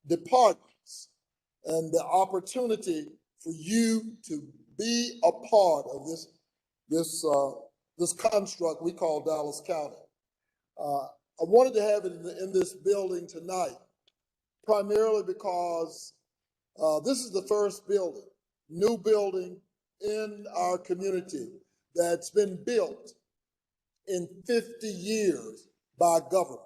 departments and the opportunity for you to be a part of this construct we call Dallas County. I wanted to have it in this building tonight, primarily because this is the first new building in our community that's been built in 50 years by government.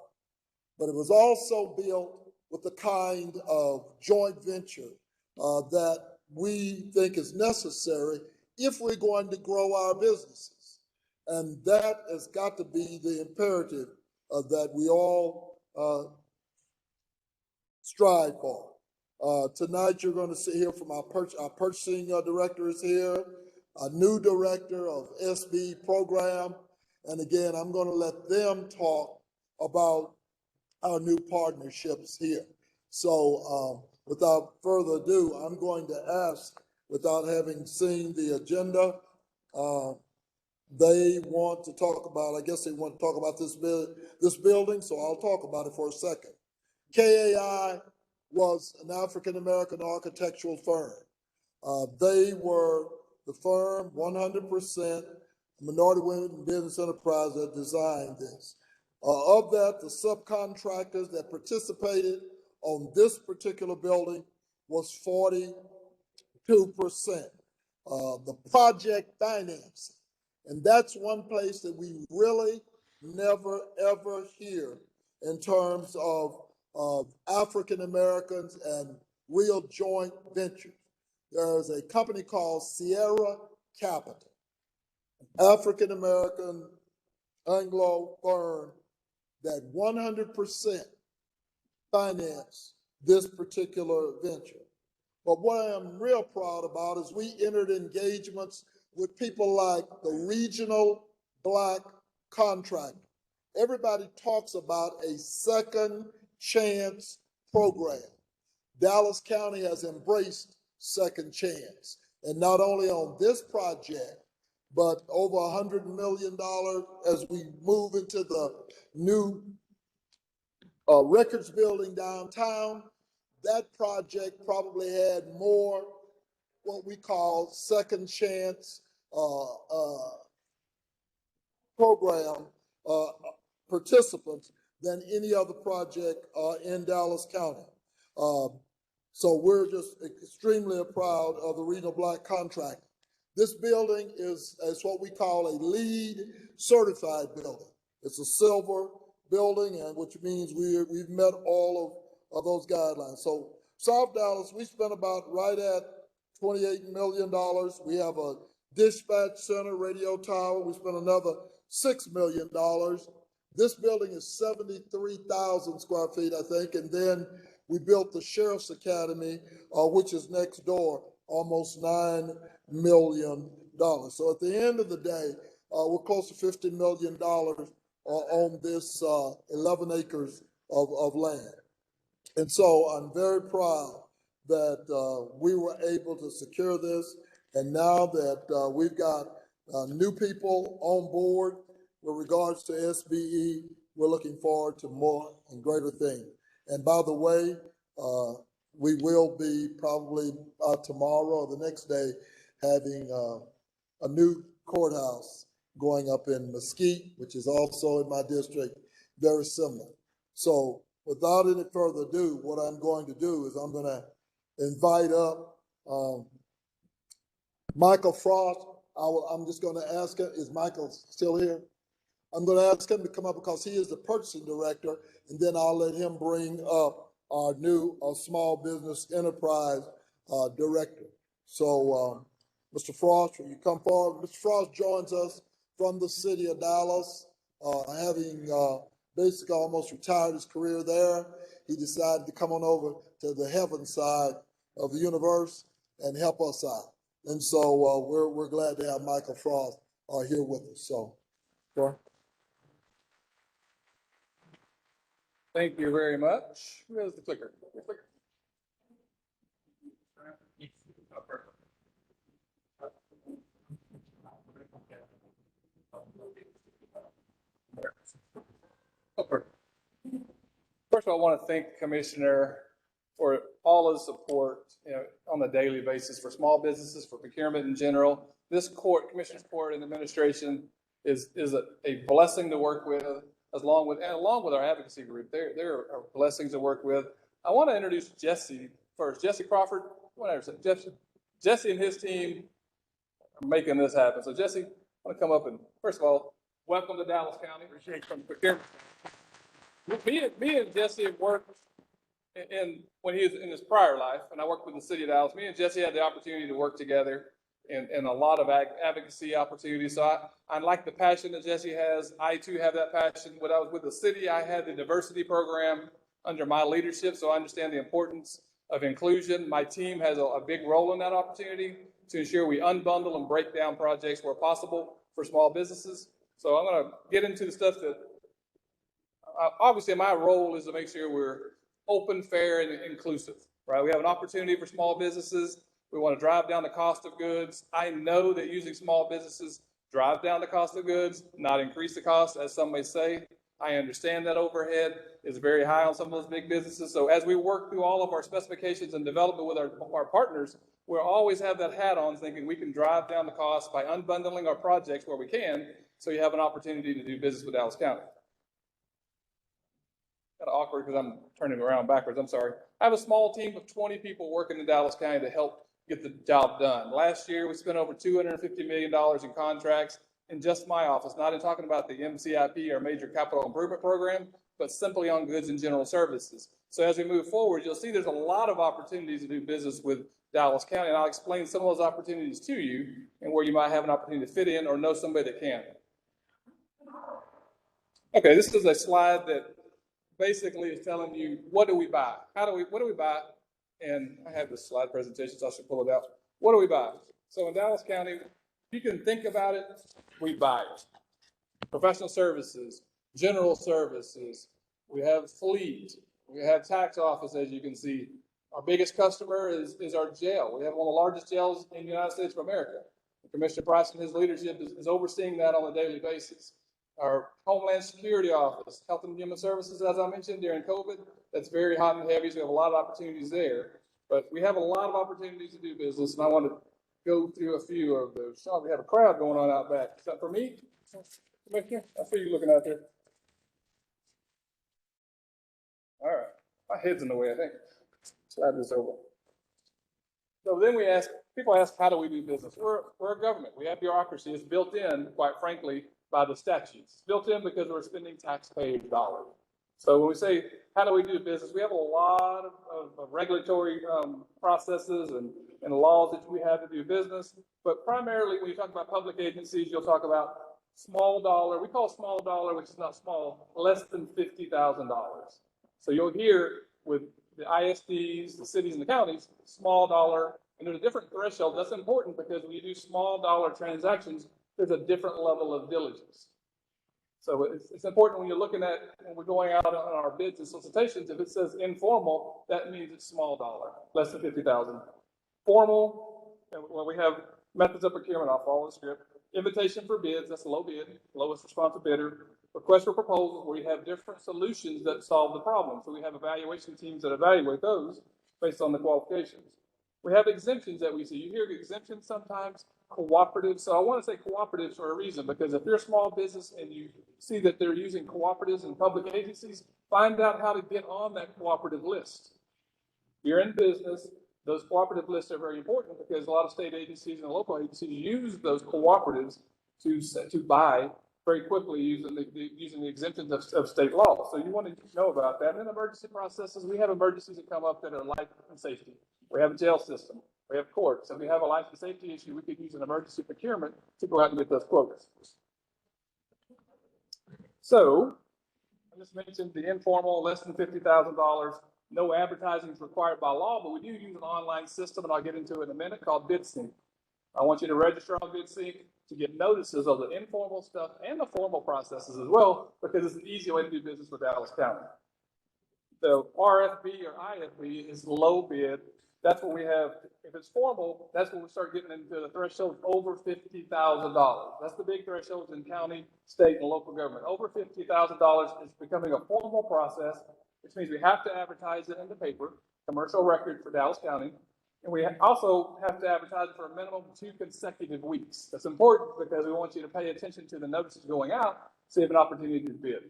But it was also built with the kind of joint venture that we think is necessary if we're going to grow our businesses. And that has got to be the imperative that we all strive for. Tonight, you're going to hear from our purchasing director is here, a new director of SB program. And again, I'm going to let them talk about our new partnerships here. So without further ado, I'm going to ask, without having seen the agenda, they want to talk about, I guess they want to talk about this building, so I'll talk about it for a second. KAI was an African-American architectural firm. They were the firm, 100% minority women business enterprise that designed this. Of that, the subcontractors that participated on this particular building was 42%. The project financing, and that's one place that we really never, ever hear in terms of African Americans and real joint ventures. There's a company called Sierra Capital, an African American Anglo firm that 100% financed this particular venture. But what I am real proud about is we entered engagements with people like the regional Black contractor. Everybody talks about a second chance program. Dallas County has embraced second chance. And not only on this project, but over $100 million as we move into the new records building downtown. That project probably had more what we call second chance program participants than any other project in Dallas County. So we're just extremely proud of the regional Black contractor. This building is what we call a LEED certified building. It's a silver building, and which means we've met all of those guidelines. So South Dallas, we spent about right at $28 million. We have a dispatch center, radio tower. We spent another $6 million. This building is 73,000 square feet, I think. And then we built the Sheriff's Academy, which is next door, almost $9 million. So at the end of the day, we're close to $50 million on this 11 acres of land. And so I'm very proud that we were able to secure this. And now that we've got new people on board with regards to SBE, we're looking forward to more and greater things. And by the way, we will be probably tomorrow or the next day having a new courthouse going up in Mesquite, which is also in my district, very similar. So without any further ado, what I'm going to do is I'm going to invite up Michael Frost. I'm just going to ask him, is Michael still here? I'm going to ask him to come up because he is the purchasing director, and then I'll let him bring up our new small business enterprise director. So Mr. Frost, will you come forward? Mr. Frost joins us from the city of Dallas, having basically almost retired his career there. He decided to come on over to the heaven side of the universe and help us out. And so we're glad to have Michael Frost here with us. So, sure. Thank you very much. Where's the clicker? first of all, I want to thank the Commissioner for all his support, on a daily basis for small businesses, for procurement in general. This court, Commissioner's Court and administration is a blessing to work with, along with our advocacy group. They're a blessings to work with. I want to introduce Jesse first. Jesse Crawford, whatever. Jesse and his team are making this happen. So Jesse, I want to come up and, first of all, welcome to Dallas County. Appreciate from procurement. Me and Jesse have worked when he was in his prior life, and I worked with the city of Dallas. Me and Jesse had the opportunity to work together in a lot of advocacy opportunities. So I like the passion that Jesse has. I too have that passion. When I was with the city, I had the diversity program under my leadership, so I understand the importance of inclusion. My team has a big role in that opportunity to ensure we unbundle and break down projects where possible for small businesses. So I'm going to get into the stuff that, obviously my role is to make sure we're open, fair, and inclusive, right? We have an opportunity for small businesses. We want to drive down the cost of goods. I know that using small businesses drive down the cost of goods, not increase the cost, as some may say. I understand that overhead is very high on some of those big businesses. So as we work through all of our specifications and development with our partners, we'll always have that hat on thinking we can drive down the cost by unbundling our projects where we can, so you have an opportunity to do business with Dallas County. Kind of awkward because I'm turning around backwards, I'm sorry. I have a small team of 20 people working in Dallas County to help get the job done. Last year, we spent over $250 million in contracts in just my office, not in talking about the MCIP or Major Capital Improvement Program, but simply on goods and general services. So as we move forward, you'll see there's a lot of opportunities to do business with Dallas County, and I'll explain some of those opportunities to you and where you might have an opportunity to fit in or know somebody that can. Okay, this is a slide that basically is telling you, what do we buy? What do we buy? And I have this slide presentation, so I should pull it out. What do we buy? So in Dallas County, you can think about it, we buy it. Professional services, general services, we have fleet, we have tax office, as you can see. Our biggest customer is our jail. We have one of the largest jails in the United States of America. Commissioner Price and his leadership is overseeing that on a daily basis. Our Homeland Security Office, Health and Human Services, as I mentioned during COVID, that's very hot and heavy, so we have a lot of opportunities there. But we have a lot of opportunities to do business, and I want to go through a few of those. Sean, we have a crowd going on out back. Is that for me? Commissioner? I see you looking out there. All right. My head's in the way, I think. Slide this over. So then people ask, how do we do business? We're a government. We have bureaucracy. It's built in, quite frankly, by the statutes. It's built in because we're spending taxpayers' dollars. So when we say, how do we do business? We have a lot of regulatory processes and laws that we have to do business. But primarily, when you talk about public agencies, you'll talk about small dollar. We call small dollar, which is not small, less than $50,000. So you'll hear with the ISDs, the cities and the counties, small dollar, and there's a different threshold. That's important because when you do small dollar transactions, there's a different level of diligence. So it's important when you're looking at, when we're going out on our bids and solicitations, if it says informal, that means it's small dollar, less than 50,000. Formal, when we have methods of procurement, I'll follow the script. Invitation for bids, that's low bid, lowest responsive bidder. Request for proposals, where you have different solutions that solve the problem. So we have evaluation teams that evaluate those based on the qualifications. We have exemptions that we see. You hear exemptions sometimes, cooperatives. So I want to say cooperatives for a reason, because if you're a small business and you see that they're using cooperatives and public agencies, find out how to get on that cooperative list. If you're in business, those cooperative lists are very important because a lot of state agencies and local agencies use those cooperatives to buy very quickly using the exemptions of state law. So you want to know about that. And then emergency processes, we have emergencies that come up that are life and safety. We have a jail system. We have courts. If we have a life and safety issue, we could use an emergency procurement to go out and get those quotas. So I just mentioned the informal, less than $50,000. No advertising is required by law, but we do use an online system, and I'll get into it in a minute, called BidSync. I want you to register on BidSync to get notices of the informal stuff and the formal processes as well, because it's an easy way to do business with Dallas County. So RFP or IFB is low bid. That's what we have. If it's formal, that's when we start getting into the threshold over $50,000. That's the big thresholds in county, state, and local government. Over $50,000 is becoming a formal process. which means we have to advertise it in the paper, commercial record for Dallas County. And we also have to advertise it for a minimum of 2 consecutive weeks. That's important because we want you to pay attention to the notices going out, so you have an opportunity to bid.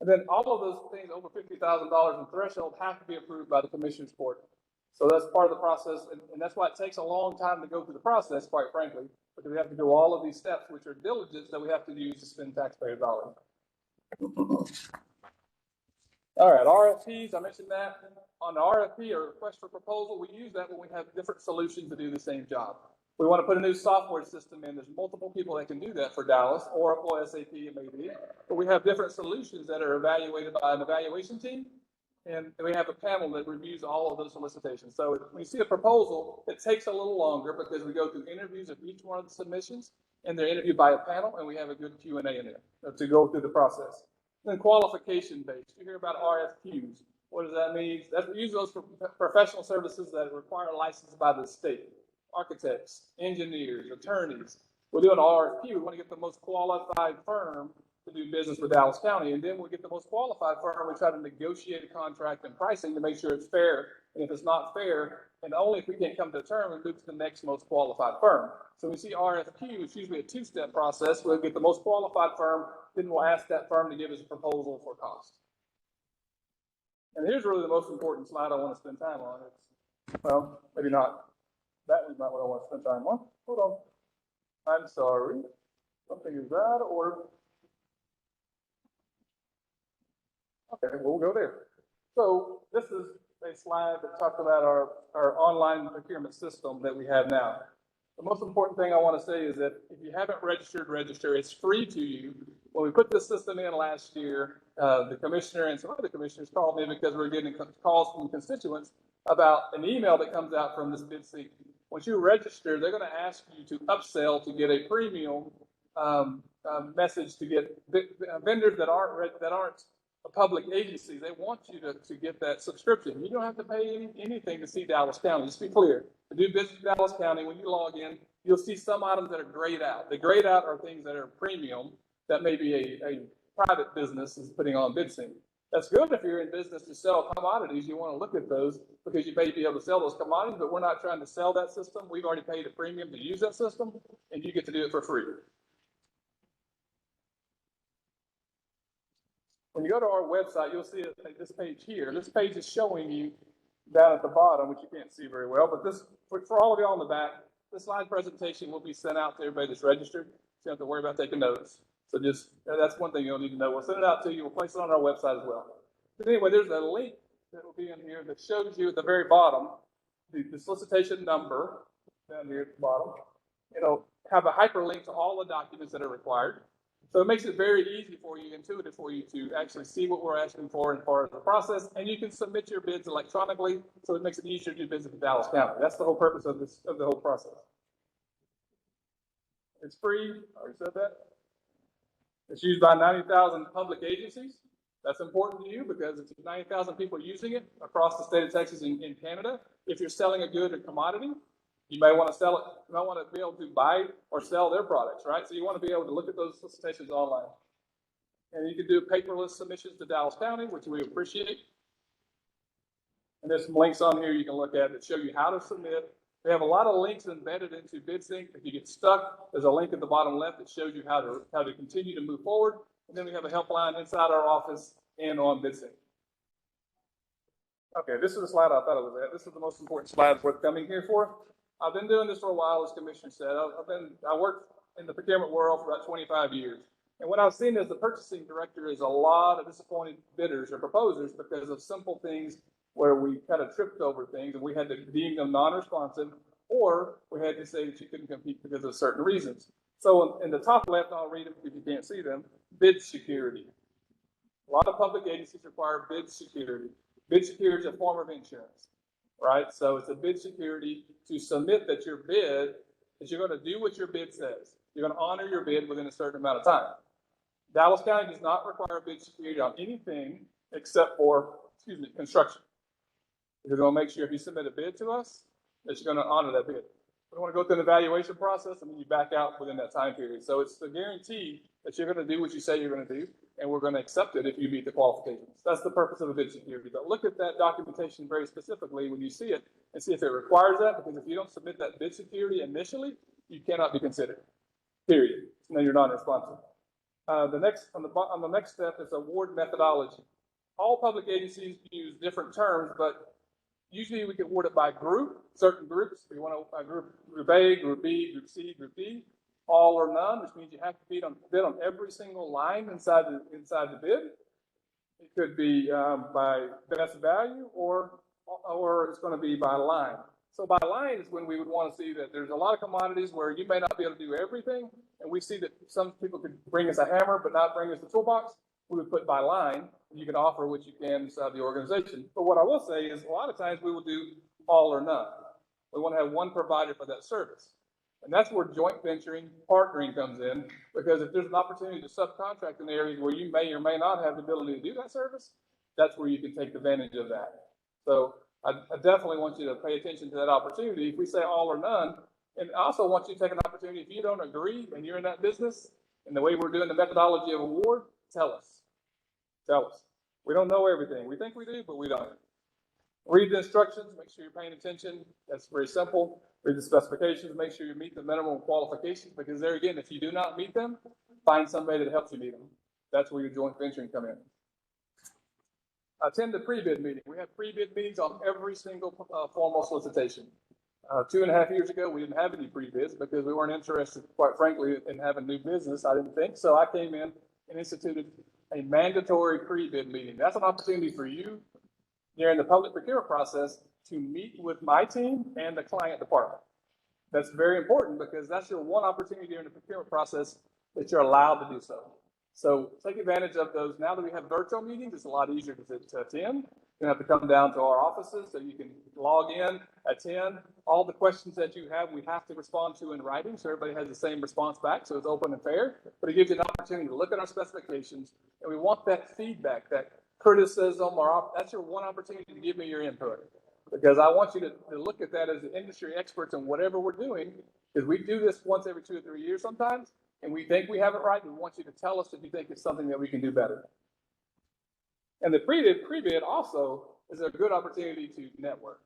And then all of those things over $50,000 in threshold have to be approved by the Commissioners Court. So that's part of the process, and that's why it takes a long time to go through the process, quite frankly, because we have to do all of these steps, which are diligence that we have to use to spend taxpayer dollars. All right, RFPs, I mentioned that. On the RFP, or request for proposal, we use that when we have different solutions to do the same job. We want to put a new software system in. There's multiple people that can do that for Dallas, Oracle, SAP, it may be. But we have different solutions that are evaluated by an evaluation team, and we have a panel that reviews all of those solicitations. So when you see a proposal, it takes a little longer because we go through interviews of each one of the submissions, and they're interviewed by a panel, and we have a good Q&A in there to go through the process. Then qualification based. You hear about RFQs. What does that mean? We use those for professional services that require a license by the state. Architects, engineers, attorneys. We'll do an RFQ. We want to get the most qualified firm to do business with Dallas County. And then we'll get the most qualified firm. We try to negotiate a contract and pricing to make sure it's fair. And if it's not fair, and only if we can't come to a term, we move to the next most qualified firm. So we see RFQ, it's usually a two-step process. We'll get the most qualified firm, then we'll ask that firm to give us a proposal for cost. And here's really the most important slide I want to spend time on. It's, well, maybe not. That was not what I want to spend time on. Hold on. I'm sorry. Something is out of order. Okay, we'll go there. So this is a slide that talks about our online procurement system that we have now. The most important thing I want to say is that if you haven't registered, register. It's free to you. When we put this system in last year, the commissioner and some other commissioners called me because we were getting calls from constituents about an email that comes out from this bid sync. Once you register, they're going to ask you to upsell to get a premium message to get vendors that aren't a public agency. They want you to get that subscription. You don't have to pay anything to see Dallas County. Just be clear. To do business with Dallas County, when you log in, you'll see some items that are grayed out. The grayed out are things that are premium that maybe a private business is putting on bid sync. That's good if you're in business to sell commodities. You want to look at those because you may be able to sell those commodities, but we're not trying to sell that system. We've already paid a premium to use that system, and you get to do it for free. When you go to our website, you'll see this page here. This page is showing you down at the bottom, which you can't see very well, but this, for all of y'all in the back, this slide presentation will be sent out to everybody that's registered, so you don't have to worry about taking notes. So just, that's one thing you'll need to know. We'll send it out to you. We'll place it on our website as well. But anyway, there's a link that will be in here that shows you at the very bottom the solicitation number down here at the bottom. It'll have a hyperlink to all the documents that are required. So it makes it very easy for you, intuitive for you to actually see what we're asking for as far as the process, and you can submit your bids electronically, so it makes it easier to do business with Dallas County. That's the whole purpose of the whole process. It's free. I already said that. It's used by 90,000 public agencies. That's important to you because it's 90,000 people using it across the state of Texas and in Canada. If you're selling a good or commodity, you may want to sell it. You might want to be able to buy or sell their products, right? So you want to be able to look at those solicitations online. And you can do paperless submissions to Dallas County, which we appreciate. And there's some links on here you can look at that show you how to submit. We have a lot of links embedded into BidSync. If you get stuck, there's a link at the bottom left that shows you how to continue to move forward. And then we have a helpline inside our office and on BidSync. Okay, this is the slide I thought it was at. This is the most important slide worth coming here for. I've been doing this for a while, as Commissioner said. I worked in the procurement world for about 25 years. And what I've seen as the purchasing director is a lot of disappointed bidders or proposers because of simple things where we kind of tripped over things and we had to deem them non-responsive, or we had to say that you couldn't compete because of certain reasons. So in the top left, I'll read them if you can't see them, bid security. A lot of public agencies require bid security. Bid security is a form of insurance, right? So it's a bid security to submit that your bid, that you're going to do what your bid says. You're going to honor your bid within a certain amount of time. Dallas County does not require bid security on anything except for, construction. You're going to make sure if you submit a bid to us, that you're going to honor that bid. We want to go through an evaluation process and then you back out within that time period. So it's the guarantee that you're going to do what you say you're going to do. and we're going to accept it if you meet the qualifications. That's the purpose of a bid security. But look at that documentation very specifically when you see it and see if it requires that, because if you don't submit that bid security initially, you cannot be considered, period. So then you're not responsive. On the next step is award methodology. All public agencies use different terms, but usually we can award it by group, certain groups. We want a group A, group B, group C, group D, all or none, which means you have to bid on every single line inside the bid. It could be by best value, or it's going to be by line. So by line is when we would want to see that there's a lot of commodities where you may not be able to do everything, and we see that some people could bring us a hammer but not bring us the toolbox. We would put by line. You can offer what you can inside the organization. But what I will say is a lot of times we will do all or none. We want to have one provider for that service. And that's where joint venturing, partnering comes in, because if there's an opportunity to subcontract in areas where you may or may not have the ability to do that service, that's where you can take advantage of that. So I definitely want you to pay attention to that opportunity. If we say all or none, and I also want you to take an opportunity, if you don't agree and you're in that business, and the way we're doing the methodology of award, tell us. Tell us. We don't know everything. We think we do, but we don't. Read the instructions, make sure you're paying attention. That's very simple. Read the specifications, make sure you meet the minimum qualifications, because there again, if you do not meet them, find somebody that helps you meet them. That's where your joint venturing come in. Attend the pre-bid meeting. We have pre-bid meetings on every single formal solicitation. 2.5 years ago, we didn't have any pre-bids because we weren't interested, quite frankly, in having new business, I didn't think. So I came in and instituted a mandatory pre-bid meeting. That's an opportunity for you during the public procurement process to meet with my team and the client department. That's very important because that's your one opportunity during the procurement process that you're allowed to do so. So take advantage of those. Now that we have virtual meetings, it's a lot easier to attend. You have to come down to our offices so you can log in, attend. All the questions that you have, we have to respond to in writing so everybody has the same response back, so it's open and fair. But it gives you an opportunity to look at our specifications, and we want that feedback, that criticism, that's your one opportunity to give me your input. Because I want you to look at that as the industry experts in whatever we're doing, because we do this once every 2 or 3 years sometimes, and we think we have it right, and we want you to tell us if you think it's something that we can do better. And the pre-bid also is a good opportunity to network.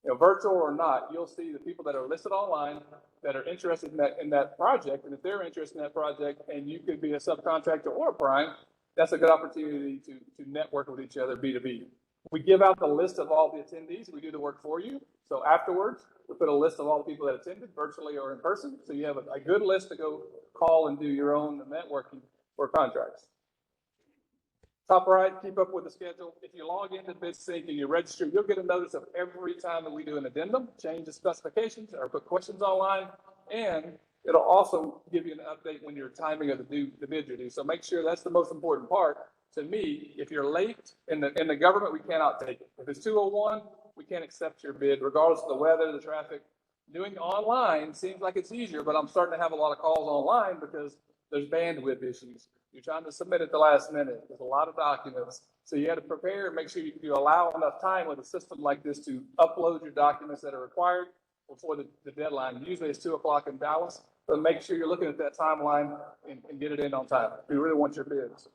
You know, virtual or not, you'll see the people that are listed online that are interested in that project, and if they're interested in that project and you could be a subcontractor or a prime, that's a good opportunity to network with each other B2B. We give out the list of all the attendees. We do the work for you. So afterwards, we put a list of all the people that attended, virtually or in person. So you have a good list to go call and do your own networking for contracts. Top right, keep up with the schedule. If you log into BidSync and you register, you'll get a notice of every time that we do an addendum, change the specifications, or put questions online, and it'll also give you an update when your timing of the bids are due. So make sure that's the most important part. To me, if you're late in the government, we cannot take it. If it's 2:01, we can't accept your bid, regardless of the weather, the traffic. Doing it online seems like it's easier, but I'm starting to have a lot of calls online because there's bandwidth issues. You're trying to submit at the last minute. There's a lot of documents. So you got to prepare and make sure you allow enough time with a system like this to upload your documents that are required before the deadline. Usually it's 2 o'clock in Dallas, but make sure you're looking at that timeline and get it in on time. We really want your bids.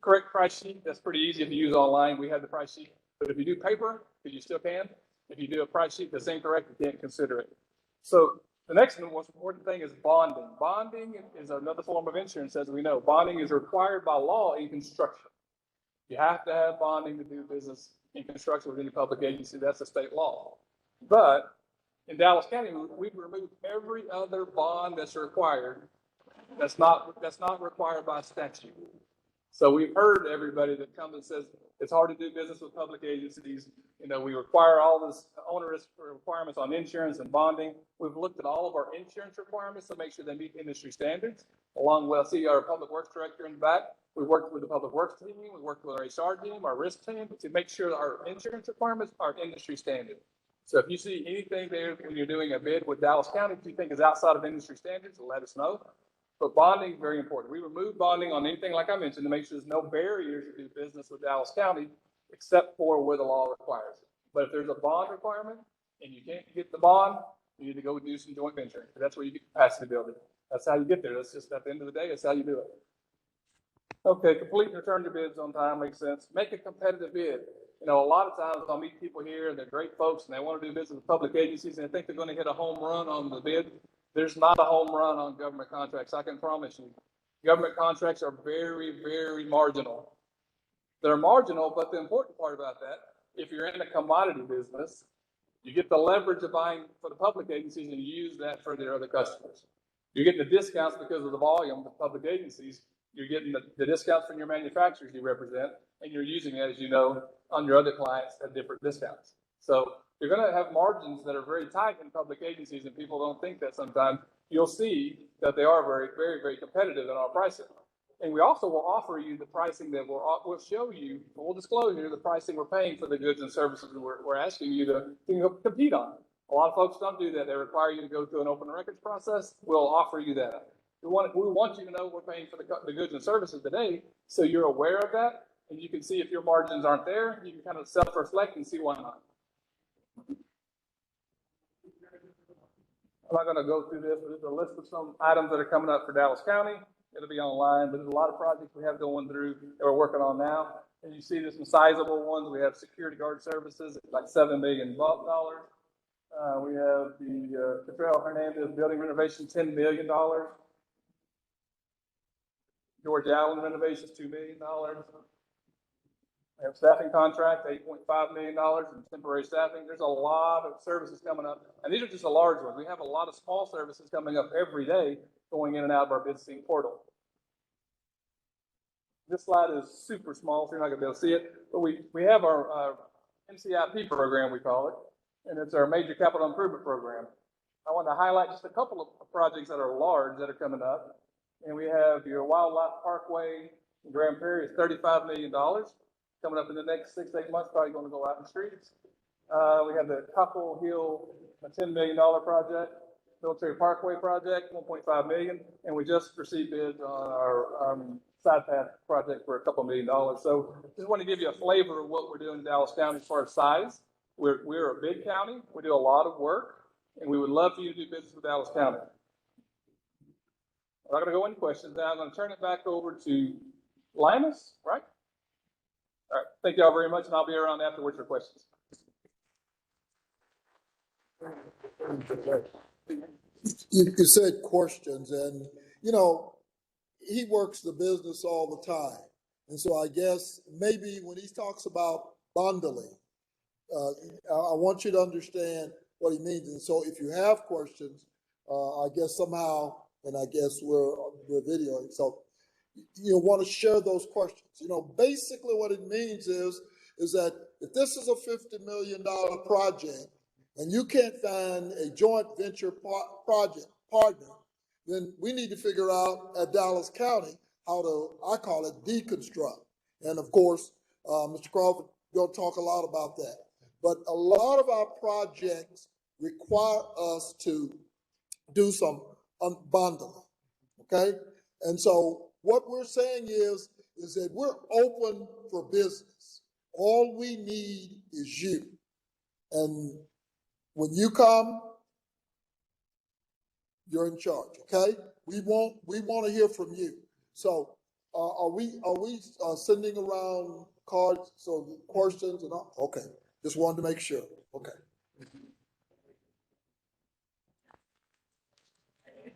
Correct price sheet, that's pretty easy if you use online. We have the price sheet. But if you do paper, because you still can, if you do a price sheet that's incorrect, you can't consider it. So the next and most important thing is bonding. Bonding is another form of insurance, as we know. Bonding is required by law in construction. You have to have bonding to do business in construction with any public agency. That's a state law. But in Dallas County, we've removed every other bond that's required. That's not required by statute. So we've heard everybody that comes and says it's hard to do business with public agencies. You know, we require all this onerous requirements on insurance and bonding. We've looked at all of our insurance requirements to make sure they meet industry standards. Along with, see our public works director in the back. We worked with the public works team. We worked with our HR team, our risk team, to make sure that our insurance requirements are industry standard. So if you see anything there when you're doing a bid with Dallas County that you think is outside of industry standards, let us know. But bonding is very important. We remove bonding on anything, like I mentioned, to make sure there's no barriers to do business with Dallas County, except for where the law requires it. But if there's a bond requirement and you can't get the bond, you need to go do some joint venturing. That's where you get capacity building. That's how you get there. That's just at the end of the day, that's how you do it. Okay, complete and return your bids on time makes sense. Make a competitive bid. You know, a lot of times I'll meet people here and they're great folks and they want to do business with public agencies and they think they're going to hit a home run on the bid. There's not a home run on government contracts, I can promise you. Government contracts are very, very marginal. They're marginal, but the important part about that, if you're in a commodity business, you get the leverage of buying for the public agencies and you use that for their other customers. You're getting the discounts because of the volume of public agencies. You're getting the discounts from your manufacturers you represent, and you're using it, as you know, on your other clients at different discounts. So you're going to have margins that are very tight in public agencies, and people don't think that sometimes. You'll see that they are very, very, very competitive in our pricing. And we also will offer you the pricing that we'll show you, we'll disclose here the pricing we're paying for the goods and services we're asking you to compete on. A lot of folks don't do that. They require you to go through an open records process. We'll offer you that. We want you to know we're paying for the goods and services today, so you're aware of that, and you can see if your margins aren't there. You can kind of self-reflect and see why not. I'm not going to go through this, but there's a list of some items that are coming up for Dallas County. It'll be online, but there's a lot of projects we have going through that we're working on now. And you see there's some sizable ones. We have security guard services, like $7 million. We have the Catrell Hernandez building renovation, $10 million. George Allen renovations, $2 million. We have staffing contract, $8.5 million in temporary staffing. There's a lot of services coming up, and these are just the large ones. We have a lot of small services coming up every day, going in and out of our bid sync portal. This slide is super small, so you're not going to be able to see it, but we have our MCIP program, we call it, and it's our major capital improvement program. I want to highlight just a couple of projects that are large that are coming up. And we have your Wildlife Parkway in Grand Prairie is $35 million coming up in the next 6 to 8 months, probably going to go out in the streets. We have the Cockle Hill, a $10 million project, Military Parkway project, $1.5 million, and we just received bids on our side path project for a couple $1 million. So just want to give you a flavor of what we're doing in Dallas County as far as size. We're a big county. We do a lot of work, and we would love for you to do business with Dallas County. I'm not going to go into questions now. I'm going to turn it back over to Linus, right? All right. Thank you all very much, and I'll be around afterwards for questions. You said questions, and, you know, he works the business all the time. And so I guess maybe when he talks about bundling, I want you to understand what he means. And so if you have questions, I guess somehow, and I guess we're videoing, so you want to share those questions. You know, basically what it means is that if this is a $50 million project and you can't find a joint venture project partner, then we need to figure out at Dallas County how to, I call it, deconstruct. And of course, Mr. Crawford, you'll talk a lot about that. But a lot of our projects require us to do some unbundling, okay? And so what we're saying is that we're open for business. All we need is you. And when you come, you're in charge, okay? We want to hear from you. So are we sending around cards, so questions and all? Okay, just wanted to make sure, okay.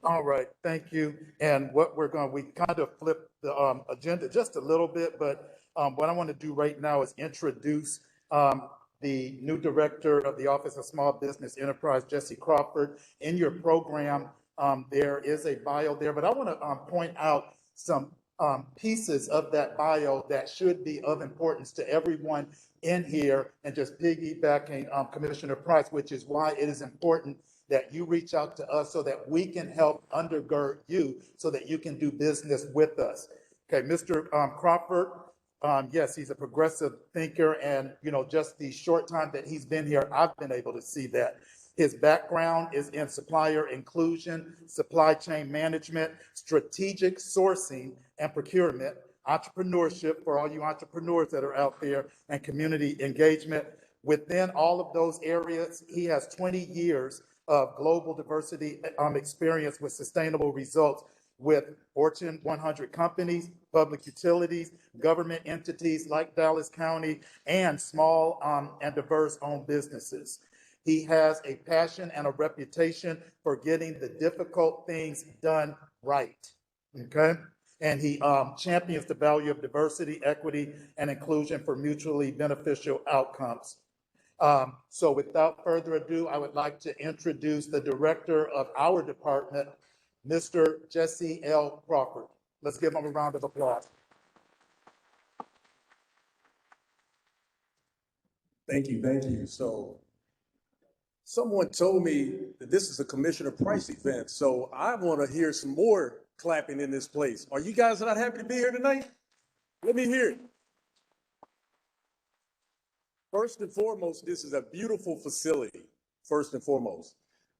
All right, thank you. And what we kind of flipped the agenda just a little bit, but what I want to do right now is introduce the new director of the Office of Small Business Enterprise, Jesse Crawford. In your program, there is a bio there, but I want to point out some pieces of that bio that should be of importance to everyone in here, and just piggybacking Commissioner Price, which is why it is important that you reach out to us so that we can help undergird you so that you can do business with us. Okay, Mr. Crawford, yes, he's a progressive thinker, and just the short time that he's been here, I've been able to see that. His background is in supplier inclusion, supply chain management, strategic sourcing and procurement, entrepreneurship for all you entrepreneurs that are out there, and community engagement. Within all of those areas, he has 20 years of global diversity experience with sustainable results with Fortune 100 companies, public utilities, government entities like Dallas County, and small and diverse owned businesses. He has a passion and a reputation for getting the difficult things done right, okay? And he champions the value of diversity, equity, and inclusion for mutually beneficial outcomes. So without further ado, I would like to introduce the director of our department, Mr. Jesse L. Crawford. Let's give him a round of applause. Thank you, thank you. So someone told me that this is a Commissioner Price event, so I want to hear some more clapping in this place. Are you guys not happy to be here tonight? Let me hear it. First and foremost, this is a beautiful facility, first and foremost.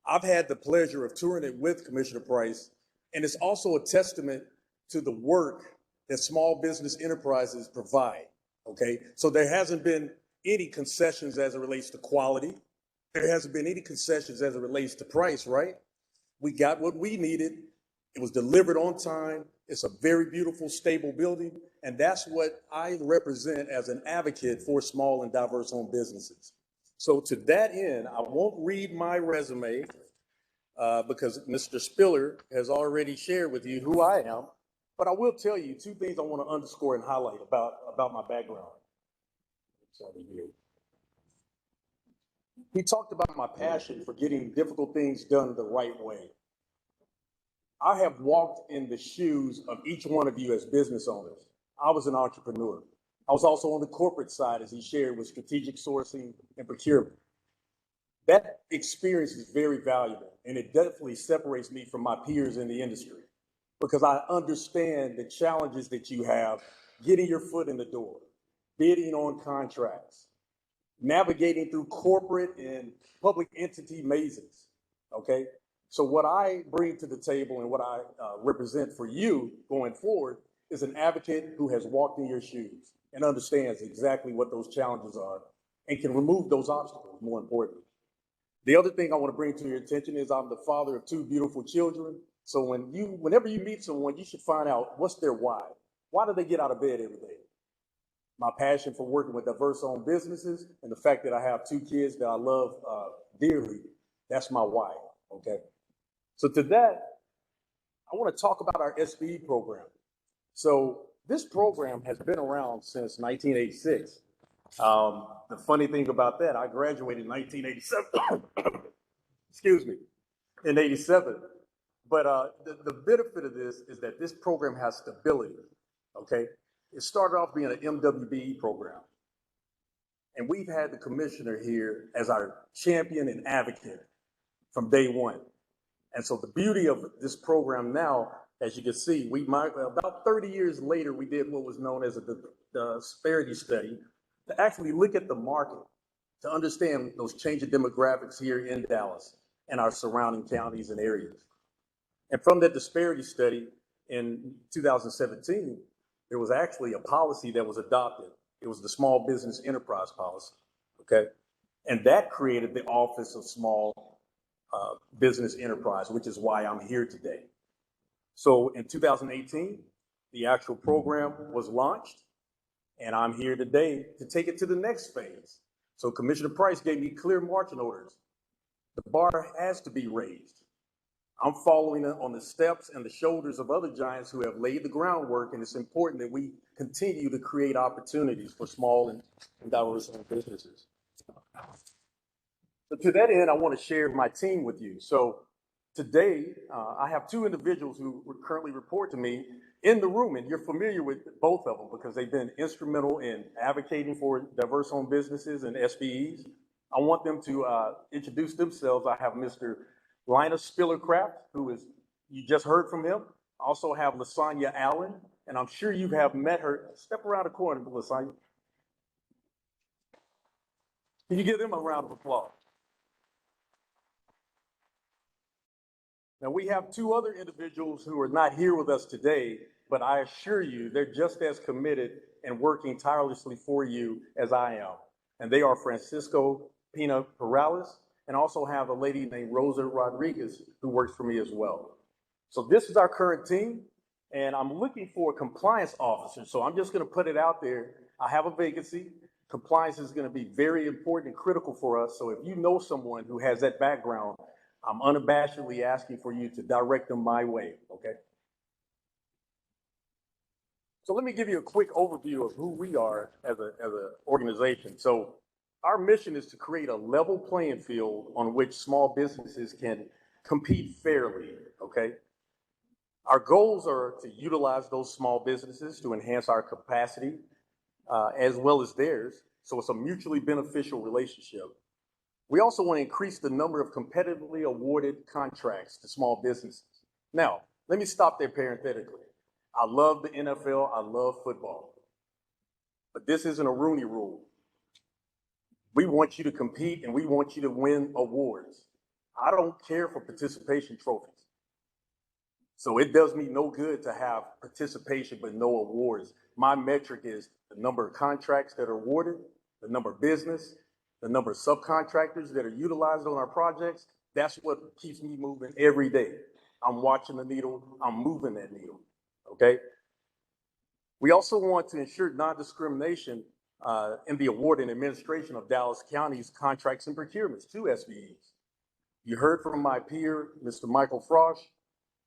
I've had the pleasure of touring it with Commissioner Price, and it's also a testament to the work that small business enterprises provide, okay? So there hasn't been any concessions as it relates to quality. There hasn't been any concessions as it relates to price, right? We got what we needed. It was delivered on time. It's a very beautiful, stable building. And that's what I represent as an advocate for small and diverse owned businesses. So to that end, I won't read my resume because Mr. Spiller has already shared with you who I am. But I will tell you two things I want to underscore and highlight about my background. He talked about my passion for getting difficult things done the right way. I have walked in the shoes of each one of you as business owners. I was an entrepreneur. I was also on the corporate side, as he shared, with strategic sourcing and procurement. That experience is very valuable, and it definitely separates me from my peers in the industry because I understand the challenges that you have getting your foot in the door, bidding on contracts, navigating through corporate and public entity mazes, okay? So what I bring to the table and what I represent for you going forward is an advocate who has walked in your shoes and understands exactly what those challenges are and can remove those obstacles, more importantly. The other thing I want to bring to your attention is I'm the father of two beautiful children. So whenever you meet someone, you should find out what's their why. Why do they get out of bed every day? My passion for working with diverse owned businesses and the fact that I have two kids that I love dearly, that's my why, okay? So to that, I want to talk about our SBE program. So this program has been around since 1986. The funny thing about that, I graduated in 1987, excuse me, in 87. But the benefit of this is that this program has stability, okay? It started off being an MWBE program. And we've had the commissioner here as our champion and advocate from day one. And so the beauty of this program now, as you can see, about 30 years later, we did what was known as the disparity study to actually look at the market, to understand those changing demographics here in Dallas and our surrounding counties and areas. And from that disparity study in 2017, there was actually a policy that was adopted. It was the Small Business Enterprise Policy, okay? And that created the Office of Small Business Enterprise, which is why I'm here today. So in 2018, the actual program was launched, and I'm here today to take it to the next phase. So Commissioner Price gave me clear marching orders. The bar has to be raised. I'm following on the steps and the shoulders of other giants who have laid the groundwork, and it's important that we continue to create opportunities for small and diverse businesses. So to that end, I want to share my team with you. So today, I have two individuals who currently report to me in the room, and you're familiar with both of them because they've been instrumental in advocating for diverse-owned businesses and SBEs. I want them to introduce themselves. I have Mr. Linus Spillercraft, you just heard from him. I also have Lasagna Allen, and I'm sure you have met her. Step around the corner, Lasagna. Can you give them a round of applause? Now, we have two other individuals who are not here with us today, but I assure you they're just as committed and working tirelessly for you as I am. And they are Francisco Pina Perales, and also have a lady named Rosa Rodriguez who works for me as well. So this is our current team, and I'm looking for a compliance officer. So I'm just going to put it out there. I have a vacancy. Compliance is going to be very important and critical for us. So if you know someone who has that background, I'm unabashedly asking for you to direct them my way, okay? So let me give you a quick overview of who we are as an organization. So our mission is to create a level playing field on which small businesses can compete fairly, okay? Our goals are to utilize those small businesses to enhance our capacity as well as theirs. So it's a mutually beneficial relationship. We also want to increase the number of competitively awarded contracts to small businesses. Now, let me stop there parenthetically. I love the NFL, I love football, but this isn't a Rooney Rule. We want you to compete and we want you to win awards. I don't care for participation trophies. So it does me no good to have participation but no awards. My metric is the number of contracts that are awarded, the number of business, the number of subcontractors that are utilized on our projects. That's what keeps me moving every day. I'm watching the needle, I'm moving that needle, okay? We also want to ensure non-discrimination in the award and administration of Dallas County's contracts and procurements to SBEs. You heard from my peer, Mr. Michael Frosch.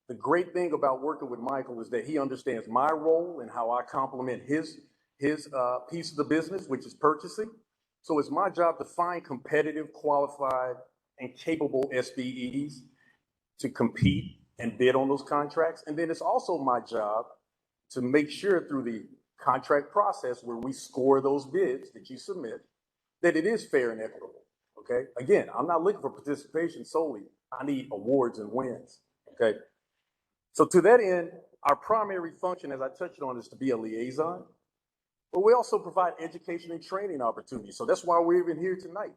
The great thing about working with Michael is that he understands my role and how I complement his piece of the business, which is purchasing. So it's my job to find competitive, qualified, and capable SBEs to compete and bid on those contracts. And then it's also my job to make sure through the contract process where we score those bids that you submit, that it is fair and equitable, okay? Again, I'm not looking for participation solely. I need awards and wins, okay? So to that end, our primary function, as I touched on, is to be a liaison, but we also provide education and training opportunities. So that's why we're even here tonight.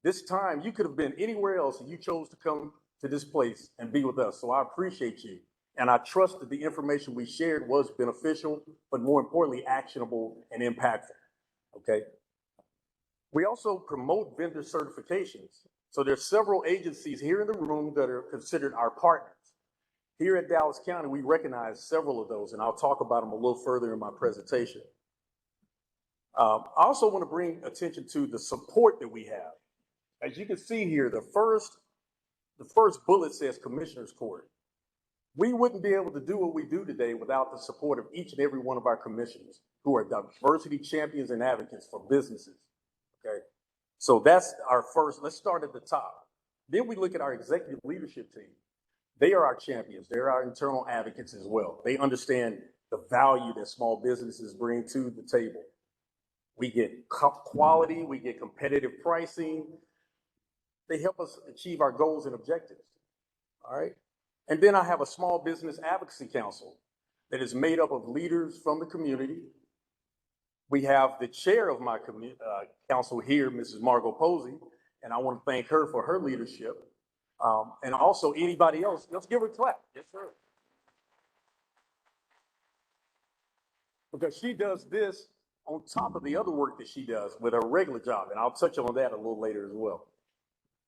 This time, you could have been anywhere else and you chose to come to this place and be with us. So I appreciate you. And I trust that the information we shared was beneficial, but more importantly, actionable and impactful, okay? We also promote vendor certifications. So there's several agencies here in the room that are considered our partners. Here at Dallas County, we recognize several of those, and I'll talk about them a little further in my presentation. I also want to bring attention to the support that we have. As you can see here, the first bullet says Commissioners Court. We wouldn't be able to do what we do today without the support of each and every one of our commissioners who are diversity champions and advocates for businesses, okay? So that's our first, let's start at the top. Then we look at our executive leadership team. They are our champions. They're our internal advocates as well. They understand the value that small businesses bring to the table. We get quality, we get competitive pricing. They help us achieve our goals and objectives, all right? And then I have a small business advocacy council that is made up of leaders from the community. We have the chair of my council here, Mrs. Margot Posey, and I want to thank her for her leadership. And also anybody else, let's give her a clap. Yes, sir. Because she does this on top of the other work that she does with her regular job, and I'll touch on that a little later as well.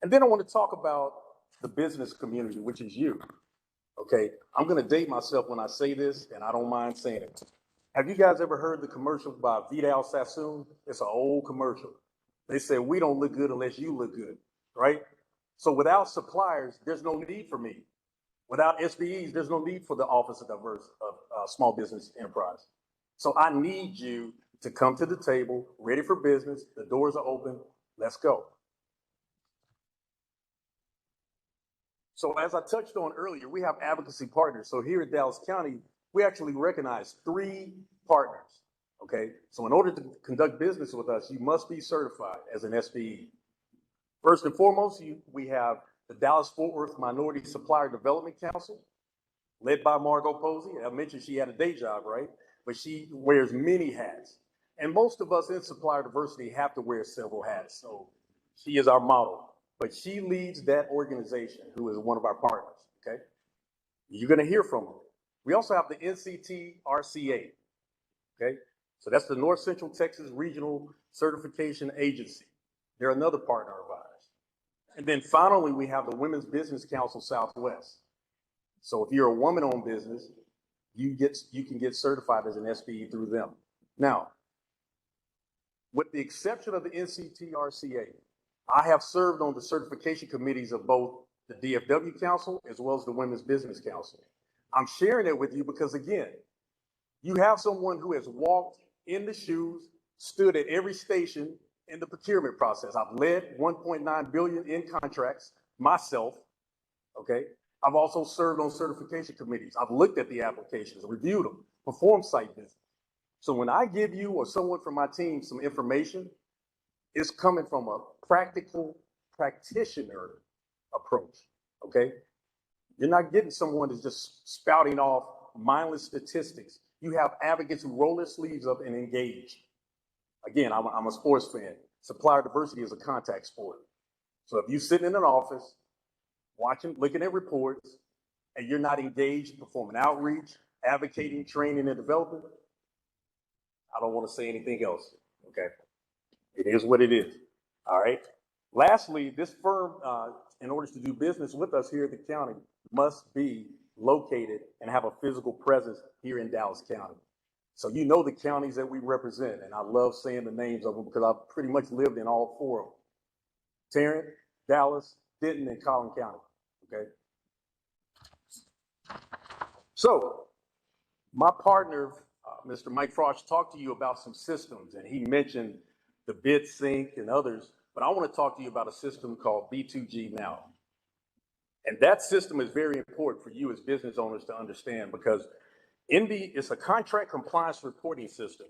And then I want to talk about the business community, which is you. Okay, I'm going to date myself when I say this, and I don't mind saying it. Have you guys ever heard the commercial by Vidal Sassoon? It's an old commercial. They say, we don't look good unless you look good, right? So without suppliers, there's no need for me. Without SBEs, there's no need for the Office of Small Business Enterprise. So I need you to come to the table, ready for business. The doors are open. Let's go. So as I touched on earlier, we have advocacy partners. So here at Dallas County, we actually recognize 3 partners, okay? So in order to conduct business with us, you must be certified as an SBE. First and foremost, we have the Dallas-Fort Worth Minority Supplier Development Council, led by Margot Posey. I mentioned she had a day job, right? But she wears many hats. And most of us in supplier diversity have to wear several hats. So she is our model. But she leads that organization, who is one of our partners, okay? You're going to hear from her. We also have the NCT-RCA, okay? So that's the North Central Texas Regional Certification Agency. They're another partner of ours. And then finally, we have the Women's Business Council Southwest. So if you're a woman-owned business, you can get certified as an SBE through them. Now, with the exception of the NCTRCA, I have served on the certification committees of both the DFW Council as well as the Women's Business Council. I'm sharing it with you because, again, you have someone who has walked in the shoes, stood at every station in the procurement process. I've led 1.9 billion in contracts myself, okay? I've also served on certification committees. I've looked at the applications, reviewed them, performed site visits. So when I give you or someone from my team some information, it's coming from a practical practitioner approach, okay? You're not getting someone that's just spouting off mindless statistics. You have advocates who roll their sleeves up and engage. Again, I'm a sports fan. Supplier diversity is a contact sport. So if you're sitting in an office, watching, looking at reports, and you're not engaged, performing outreach, advocating, training, and developing, I don't want to say anything else, okay? It is what it is, all right? Lastly, this firm, in order to do business with us here at the county, must be located and have a physical presence here in Dallas County. So you know the counties that we represent, and I love saying the names of them because I've pretty much lived in all four of them. Tarrant, Dallas, Denton, and Collin County, okay? So my partner, Mr. Mike Frosch, talked to you about some systems, and he mentioned the bid sync and others, but I want to talk to you about a system called B2G Now. And that system is very important for you as business owners to understand because it's a contract compliance reporting system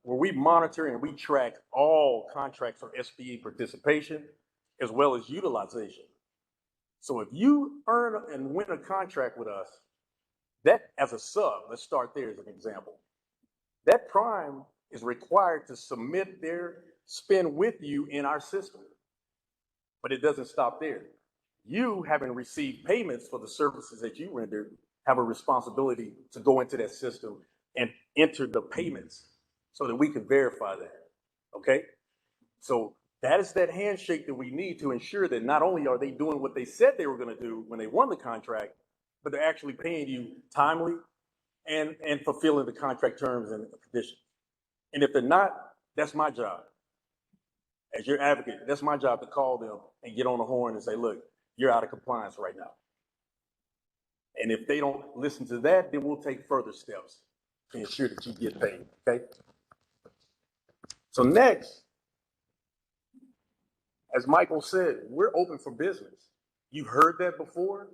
where we monitor and we track all contracts for SBE participation as well as utilization. So if you earn and win a contract with us, that as a sub, let's start there as an example, that prime is required to submit their spend with you in our system. But it doesn't stop there. You, having received payments for the services that you rendered, have a responsibility to go into that system and enter the payments so that we can verify that, okay? So that is that handshake that we need to ensure that not only are they doing what they said they were gonna do when they won the contract, but they're actually paying you timely and fulfilling the contract terms and conditions. And if they're not, that's my job. As your advocate, that's my job to call them and get on the horn and say, look, you're out of compliance right now. And if they don't listen to that, then we'll take further steps to ensure that you get paid, okay? So next, as Michael said, we're open for business. You've heard that before.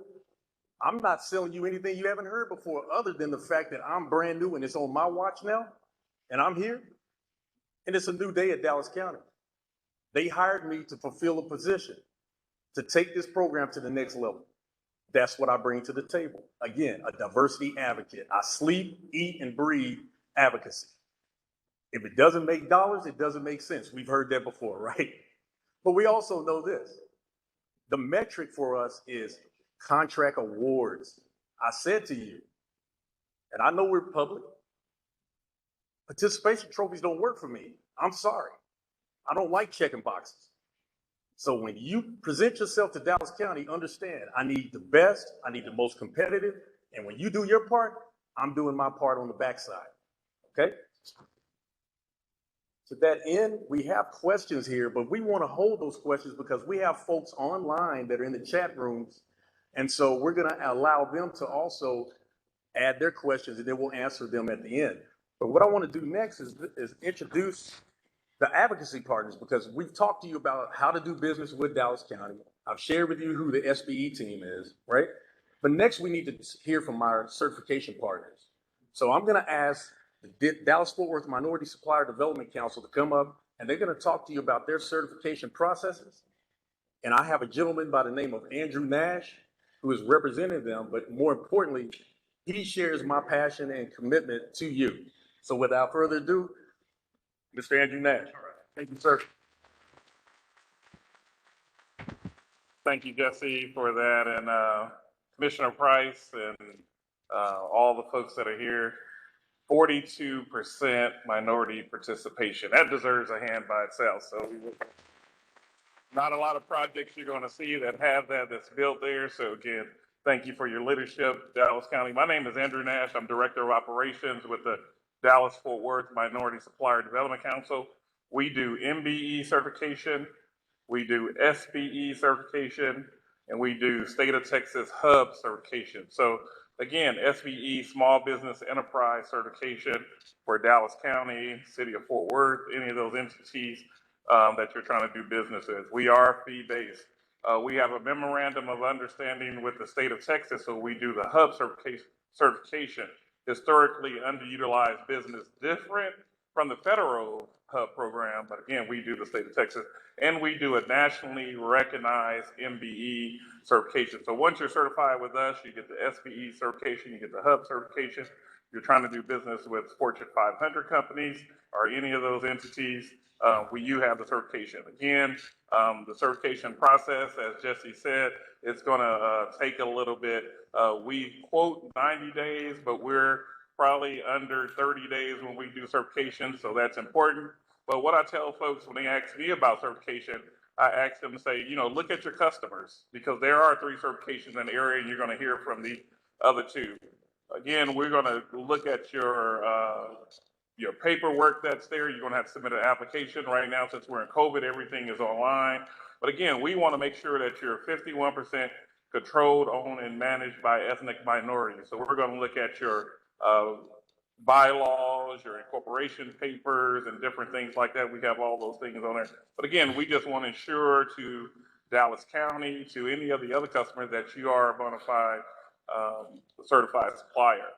I'm not selling you anything you haven't heard before other than the fact that I'm brand new and it's on my watch now, and I'm here, and it's a new day at Dallas County. They hired me to fulfill a position, to take this program to the next level. That's what I bring to the table. Again, a diversity advocate. I sleep, eat, and breathe advocacy. If it doesn't make dollars, it doesn't make sense. We've heard that before, right? But we also know this. The metric for us is contract awards. I said to you, and I know we're public, participation trophies don't work for me. I'm sorry. I don't like checking boxes. So when you present yourself to Dallas County, understand, I need the best, I need the most competitive, and when you do your part, I'm doing my part on the backside, okay? To that end, we have questions here, but we want to hold those questions because we have folks online that are in the chat rooms, and so we're gonna allow them to also add their questions, and then we'll answer them at the end. But what I want to do next is introduce the advocacy partners, because we've talked to you about how to do business with Dallas County. I've shared with you who the SBE team is, right? But next we need to hear from our certification partners. So I'm gonna ask the Dallas-Fort Worth Minority Supplier Development Council to come up, and they're gonna talk to you about their certification processes. And I have a gentleman by the name of Andrew Nash, who is representing them, but more importantly, he shares my passion and commitment to you. So without further ado, Mr. Andrew Nash. All right. Thank you, sir. Thank you, Jesse, for that, and Commissioner Price and all the folks that are here. 42% minority participation. That deserves a hand by itself. So not a lot of projects you're going to see that have that, that's built there. So again, Thank you for your leadership, Dallas County. My name is Andrew Nash. I'm Director of Operations with the Dallas-Fort Worth Minority Supplier Development Council. We do MBE certification, we do SBE certification, and we do State of Texas Hub certification. So again, SBE, Small Business Enterprise certification for Dallas County, City of Fort Worth, any of those entities that you're trying to do business with. We are fee-based. We have a memorandum of understanding with the state of Texas, so we do the hub certification. Historically underutilized business, different from the federal hub program, but again, we do the state of Texas, and we do a nationally recognized MBE certification. So once you're certified with us, you get the SBE certification, you get the hub certification. You're trying to do business with Fortune 500 companies or any of those entities, you have the certification. Again, the certification process, as Jesse said, it's going to take a little bit. We quote 90 days, but we're probably under 30 days when we do certification, so that's important. But what I tell folks when they ask me about certification, I ask them to say, you know, look at your customers, because there are 3 certifications in the area, and you're going to hear from the other 2. Again, we're going to look at your paperwork that's there. You're going to have to submit an application. Right now, since we're in COVID, everything is online. But again, we want to make sure that you're 51% controlled, owned, and managed by ethnic minorities. So we're going to look at your bylaws, your incorporation papers, and different things like that. We have all those things on there. But again, we just want to ensure to Dallas County, to any of the other customers, that you are a bona fide certified supplier.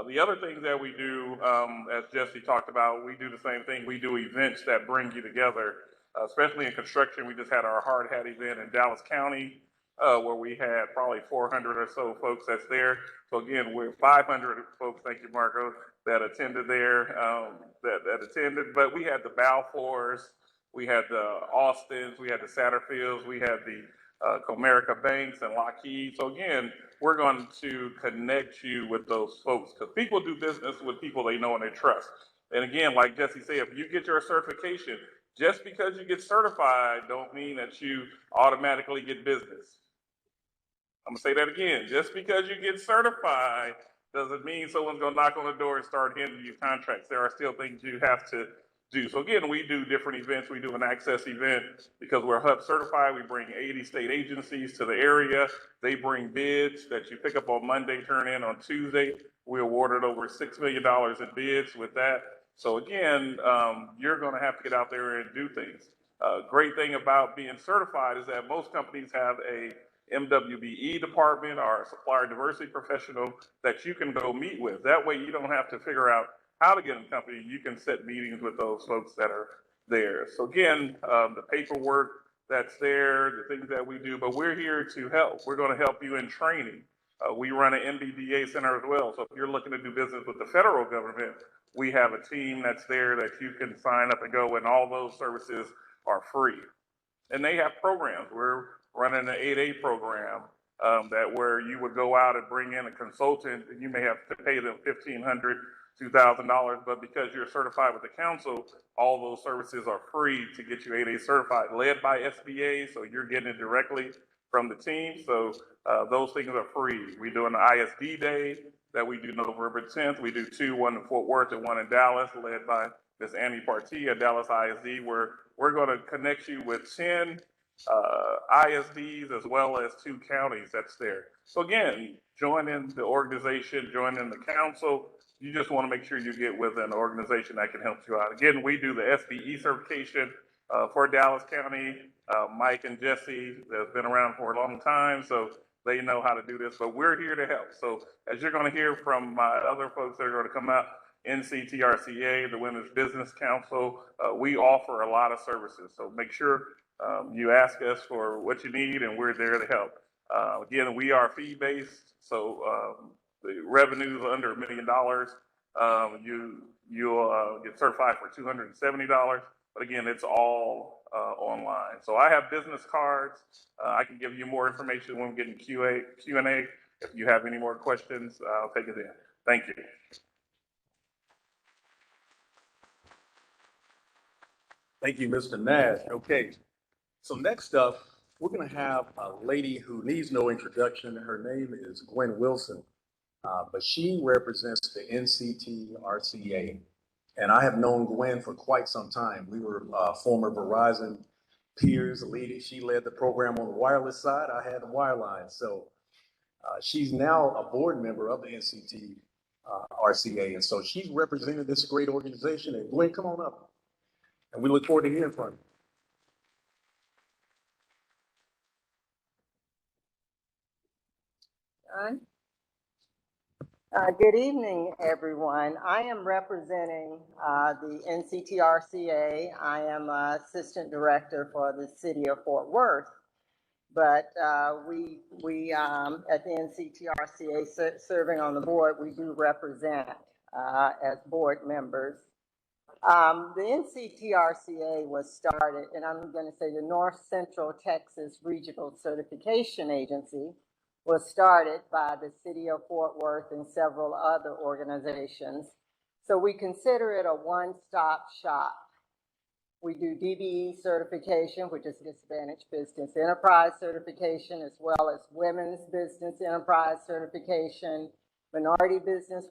The other things that we do, as Jesse talked about, we do the same thing. We do events that bring you together, especially in construction. We just had our Hard Hat event in Dallas County, where we had probably 400 or so folks that's there. So again, we're 500 folks, thank you, Marco, that attended there, that attended. But we had the Balfours, we had the Austins, we had the Satterfields, we had the Comerica Banks and Lockheed. So again, we're going to connect you with those folks, because people do business with people they know and they trust. And again, like Jesse said, if you get your certification, just because you get certified don't mean that you automatically get business. I'm gonna say that again. Just because you get certified doesn't mean someone's gonna knock on the door and start handing you contracts. There are still things you have to do. So again, we do different events. We do an access event because we're HUB certified. We bring 80 state agencies to the area. They bring bids that you pick up on Monday, turn in on Tuesday. We awarded over $6 million in bids with that. So again, you're gonna have to get out there and do things. Great thing about being certified is that most companies have a MWBE department or a supplier diversity professional that you can go meet with. That way you don't have to figure out how to get in the company. You can set meetings with those folks that are there. So again, the paperwork that's there, the things that we do, but we're here to help. We're going to help you in training. We run an MBDA center as well. So if you're looking to do business with the federal government, we have a team that's there that you can sign up and go, and all those services are free. And they have programs. We're running an 8A program that where you would go out and bring in a consultant, and you may have to pay them $1,500, $2,000, but because you're certified with the council, all those services are free to get you 8A certified, led by SBA, so you're getting it directly from the team. So those things are free. We do an ISD day that we do November 10th. We do 2, one in Fort Worth and one in Dallas, led by Ms. Annie Partee at Dallas ISD, where we're going to connect you with 10 ISDs as well as 2 counties that's there. So again, join in the organization, join in the council. You just want to make sure you get with an organization that can help you out. Again, we do the SBE certification for Dallas County. Mike and Jesse have been around for a long time, so they know how to do this, but we're here to help. So as you're going to hear from my other folks that are going to come out, NCTRCA, the Women's Business Council, we offer a lot of services. So make sure you ask us for what you need, and we're there to help. Again, we are fee-based, so the revenues under $1 million, you'll get certified for $270. But again, it's all online. So I have business cards. I can give you more information when we get in Q&A. If you have any more questions, I'll take it in. Thank you. Thank you, Mr. Nash. Okay, so next up, we're going to have a lady who needs no introduction. Her name is Gwen Wilson, but she represents the NCTRCA. And I have known Gwen for quite some time. We were former Verizon peers. She led the program on the wireless side. I had the wireline. So she's now a board member of the NCTRCA. And so she's represented this great organization. And Gwen, come on up. And we look forward to hearing from you. Good evening, everyone. I am representing the NCTRCA. I am Assistant Director for the City of Fort Worth. But we at the NCTRCA serving on the board, we do represent as board members. The NCTRCA was started, and I'm going to say the North Central Texas Regional Certification Agency was started by the City of Fort Worth and several other organizations. So we consider it a one-stop shop. We do DBE certification, which is Disadvantaged Business Enterprise certification, as well as Women's Business Enterprise certification, Minority Business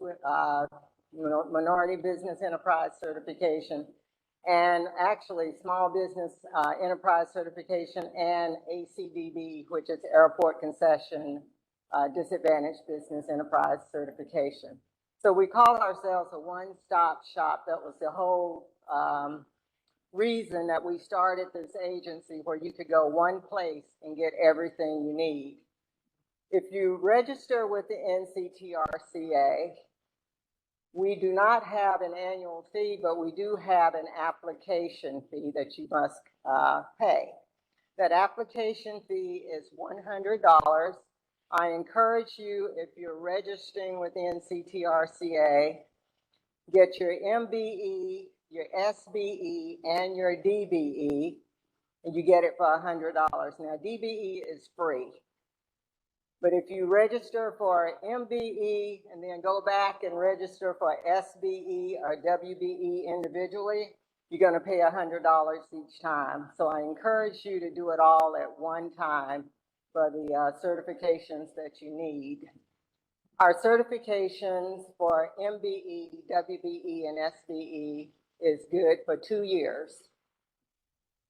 Enterprise certification, and actually Small Business Enterprise certification, and ACDB, which is Airport Concession Disadvantaged Business Enterprise certification. So we call ourselves a one-stop shop. That was the whole reason that we started this agency, where you could go one place and get everything you need. If you register with the NCTRCA, we do not have an annual fee, but we do have an application fee that you must pay. That application fee is $100. I encourage you, if you're registering with the NCTRCA, get your MBE, your SBE, and your DBE, and you get it for $100. Now, DBE is free. But if you register for MBE and then go back and register for SBE or WBE individually, you're going to pay $100 each time. So I encourage you to do it all at one time for the certifications that you need. Our certifications for MBE, WBE, and SBE is good for 2 years.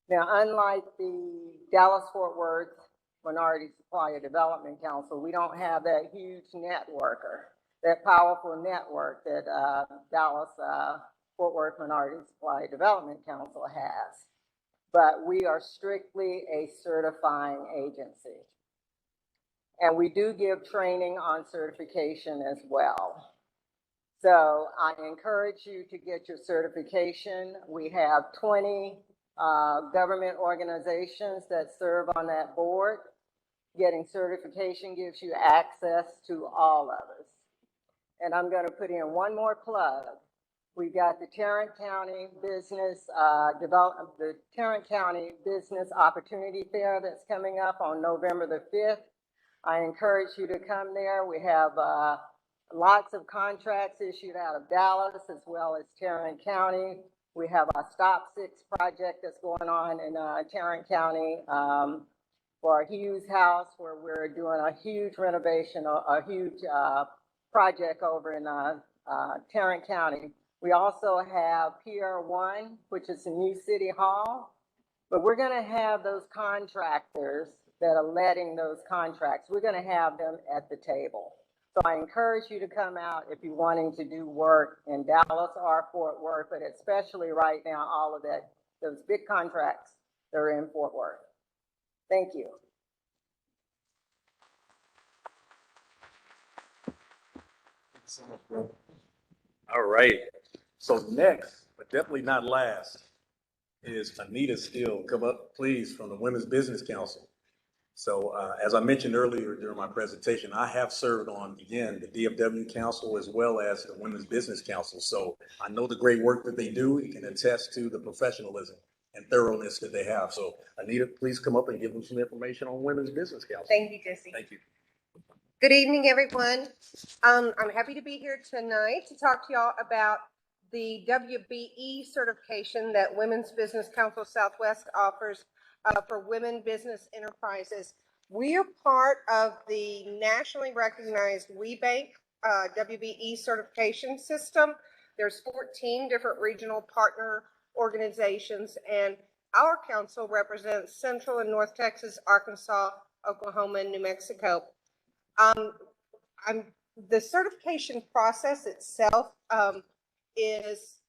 Now, unlike the Dallas-Fort Worth Minority Supplier Development Council, we don't have that huge networker, that powerful network that Dallas-Fort Worth Minority Supplier Development Council has. But we are strictly a certifying agency. And we do give training on certification as well. So I encourage you to get your certification. We have 20 government organizations that serve on that board. Getting certification gives you access to all of us. And I'm going to put in one more plug. We've got the Tarrant County Business the Tarrant County Business Opportunity Fair that's coming up on November the 5th. I encourage you to come there. We have lots of contracts issued out of Dallas as well as Tarrant County. We have our Stop 6 project that's going on in Tarrant County for Hughes House, where we're doing a huge renovation, a huge project over in Tarrant County. We also have Pier 1, which is a new city hall, but we're going to have those contractors that are letting those contracts. We're going to have them at the table. So I encourage you to come out if you're wanting to do work in Dallas or Fort Worth, but especially right now, all of that, those big contracts that are in Fort Worth. Thank you. All right. So next, but definitely not last, is Anita Steele. Come up, please, from the Women's Business Council. So as I mentioned earlier during my presentation, I have served on, again, the DFW Council as well as the Women's Business Council. So I know the great work that they do and can attest to the professionalism and thoroughness that they have. So Anita, please come up and give them some information on Women's Business Council. Thank you, Jesse. Thank you. Good evening, everyone. I'm happy to be here tonight to talk to y'all about the WBE certification that Women's Business Council Southwest offers for women business enterprises. We are part of the nationally recognized WeBank WBE certification system. There's 14 different regional partner organizations, and our council represents Central and North Texas, Arkansas, Oklahoma, and New Mexico. The certification process itself is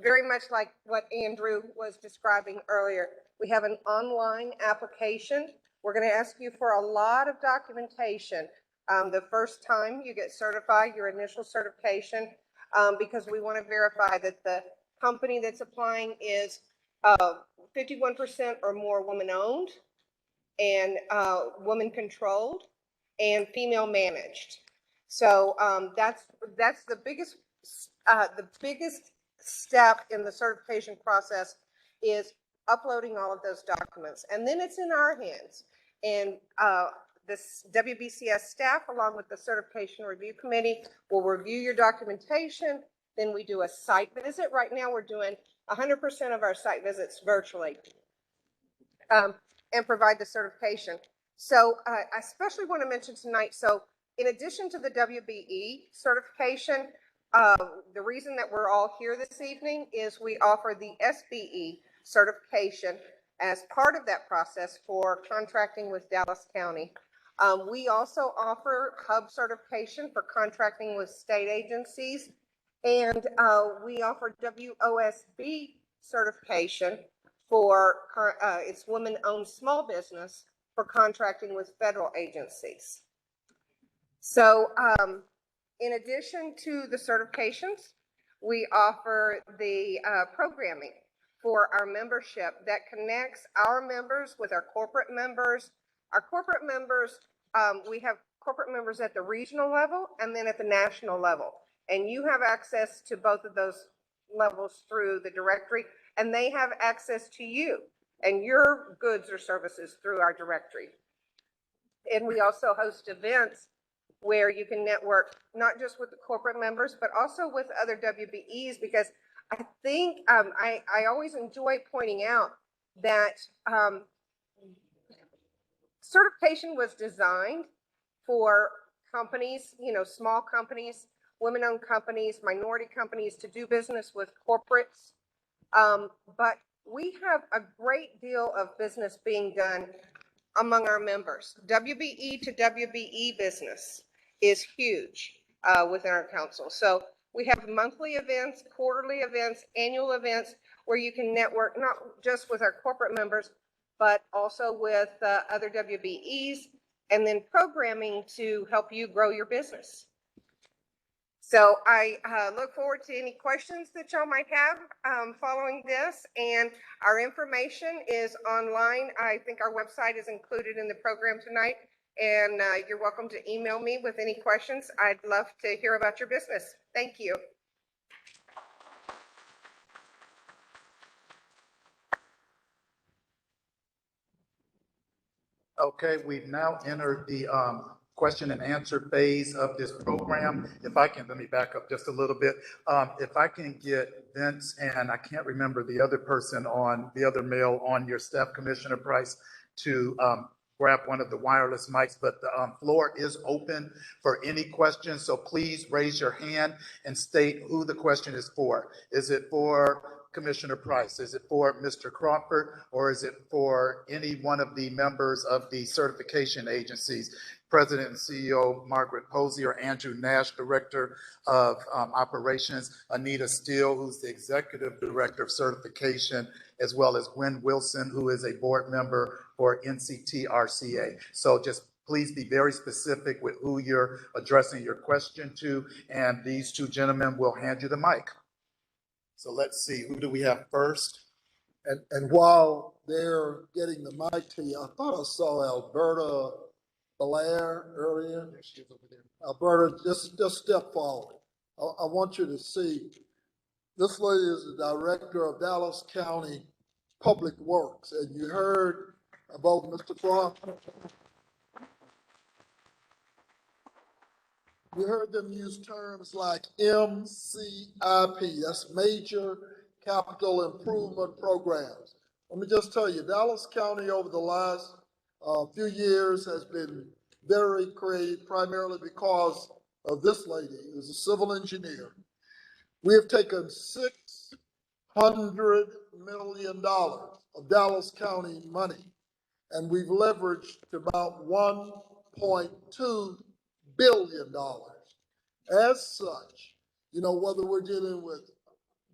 very much like what Andrew was describing earlier. We have an online application. We're going to ask you for a lot of documentation. The first time you get certified, your initial certification, because we want to verify that the company that's applying is 51% or more woman-owned and woman-controlled and female-managed. So that's the biggest step in the certification process is uploading all of those documents, and then it's in our hands. And this WBCS staff, along with the certification review committee, will review your documentation. Then we do a site visit. Right now, we're doing 100% of our site visits virtually, and provide the certification. So I especially want to mention tonight, so in addition to the WBE certification, the reason that we're all here this evening is we offer the SBE certification as part of that process for contracting with Dallas County. We also offer hub certification for contracting with state agencies, and we offer WOSB certification for it's women-owned small business for contracting with federal agencies. So in addition to the certifications, we offer the programming for our membership that connects our members with our corporate members. Our corporate members, we have corporate members at the regional level and then at the national level. And you have access to both of those levels through the directory, and they have access to you and your goods or services through our directory. And we also host events where you can network not just with the corporate members, but also with other WBEs, because I think I always enjoy pointing out that certification was designed for companies, you know, small companies, women-owned companies, minority companies to do business with corporates. But we have a great deal of business being done among our members. WBE to WBE business is huge within our council. So we have monthly events, quarterly events, annual events where you can network not just with our corporate members, but also with other WBEs, and then programming to help you grow your business. So I look forward to any questions that y'all might have following this, and our information is online. I think our website is included in the program tonight, and you're welcome to email me with any questions. I'd love to hear about your business. Thank you. Okay, we've now entered the question and answer phase of this program. If I can, let me back up just a little bit. If I can get Vince, and I can't remember the other person on, the other male on your staff, Commissioner Price, to grab one of the wireless mics, but the floor is open for any questions. So please raise your hand and state who the question is for. Is it for Commissioner Price? Is it for Mr. Crawford? Or is it for any one of the members of the certification agencies? President and CEO Margaret Posey, or Andrew Nash, Director of Operations, Anita Steele, who's the Executive Director of Certification, as well as Gwen Wilson, who is a board member for NCTRCA. So just please be very specific with who you're addressing your question to, and these two gentlemen will hand you the mic. So let's see, who do we have first? And while they're getting the mic to you, I thought I saw Alberta Belair earlier. There she is over there. Alberta, just step forward. I want you to see, this lady is the director of Dallas County Public Works, and you heard about Mr. Crawford. You heard them use terms like MCIP, that's Major Capital Improvement Programs. Let me just tell you, Dallas County over the last few years has been very creative, primarily because of this lady, who's a civil engineer. We have taken $600 million of Dallas County money, and we've leveraged about $1.2 billion. As such, you know, whether we're dealing with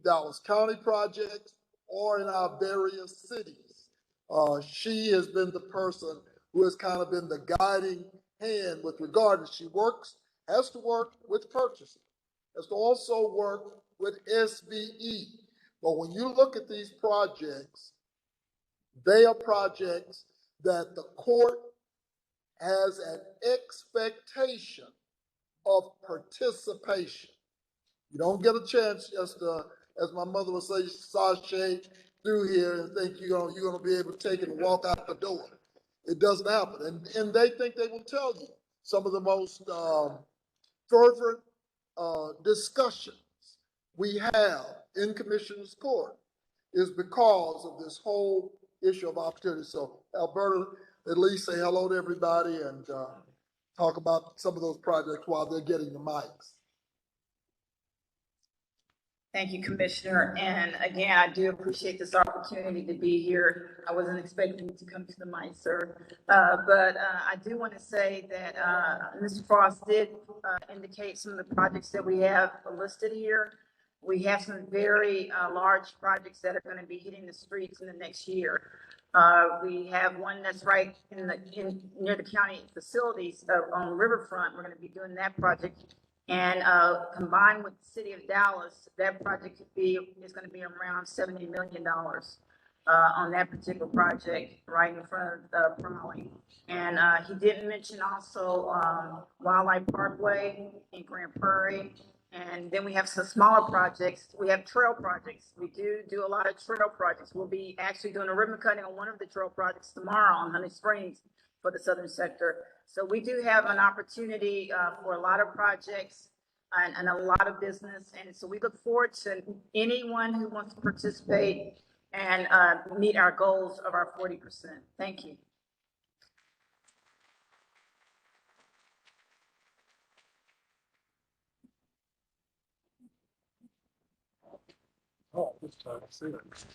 Dallas County projects or in our various cities, she has been the person who has kind of been the guiding hand with regard to, she has to work with purchasing, has to also work with SBE. But when you look at these projects, they are projects that the court has an expectation of participation. You don't get a chance just to, as my mother would say, sashay through here and think you're gonna be able to take it and walk out the door. It doesn't happen, and they think they will tell you some of the most fervent discussions we have in Commissioners Court is because of this whole issue of opportunity. So Alberta, at least say hello to everybody and talk about some of those projects while they're getting the mics. Thank you, Commissioner. And again, I do appreciate this opportunity to be here. I wasn't expecting to come to the mic, sir. But I do want to say that Mr. Frost did indicate some of the projects that we have listed here. We have some very large projects that are going to be hitting the streets in the next year. We have one that's right near the county facilities on the riverfront. We're going to be doing that project. And combined with the city of Dallas, that project is going to be around $70 million on that particular project right in front of Promley. And he didn't mention also Wildlife Parkway in Grand Prairie. And then we have some smaller projects. We have trail projects. We do a lot of trail projects. We'll be actually doing a ribbon cutting on one of the trail projects tomorrow on Honey Springs for the southern sector. So we do have an opportunity for a lot of projects and a lot of business. And so we look forward to anyone who wants to participate and meet our goals of our 40%. Thank you.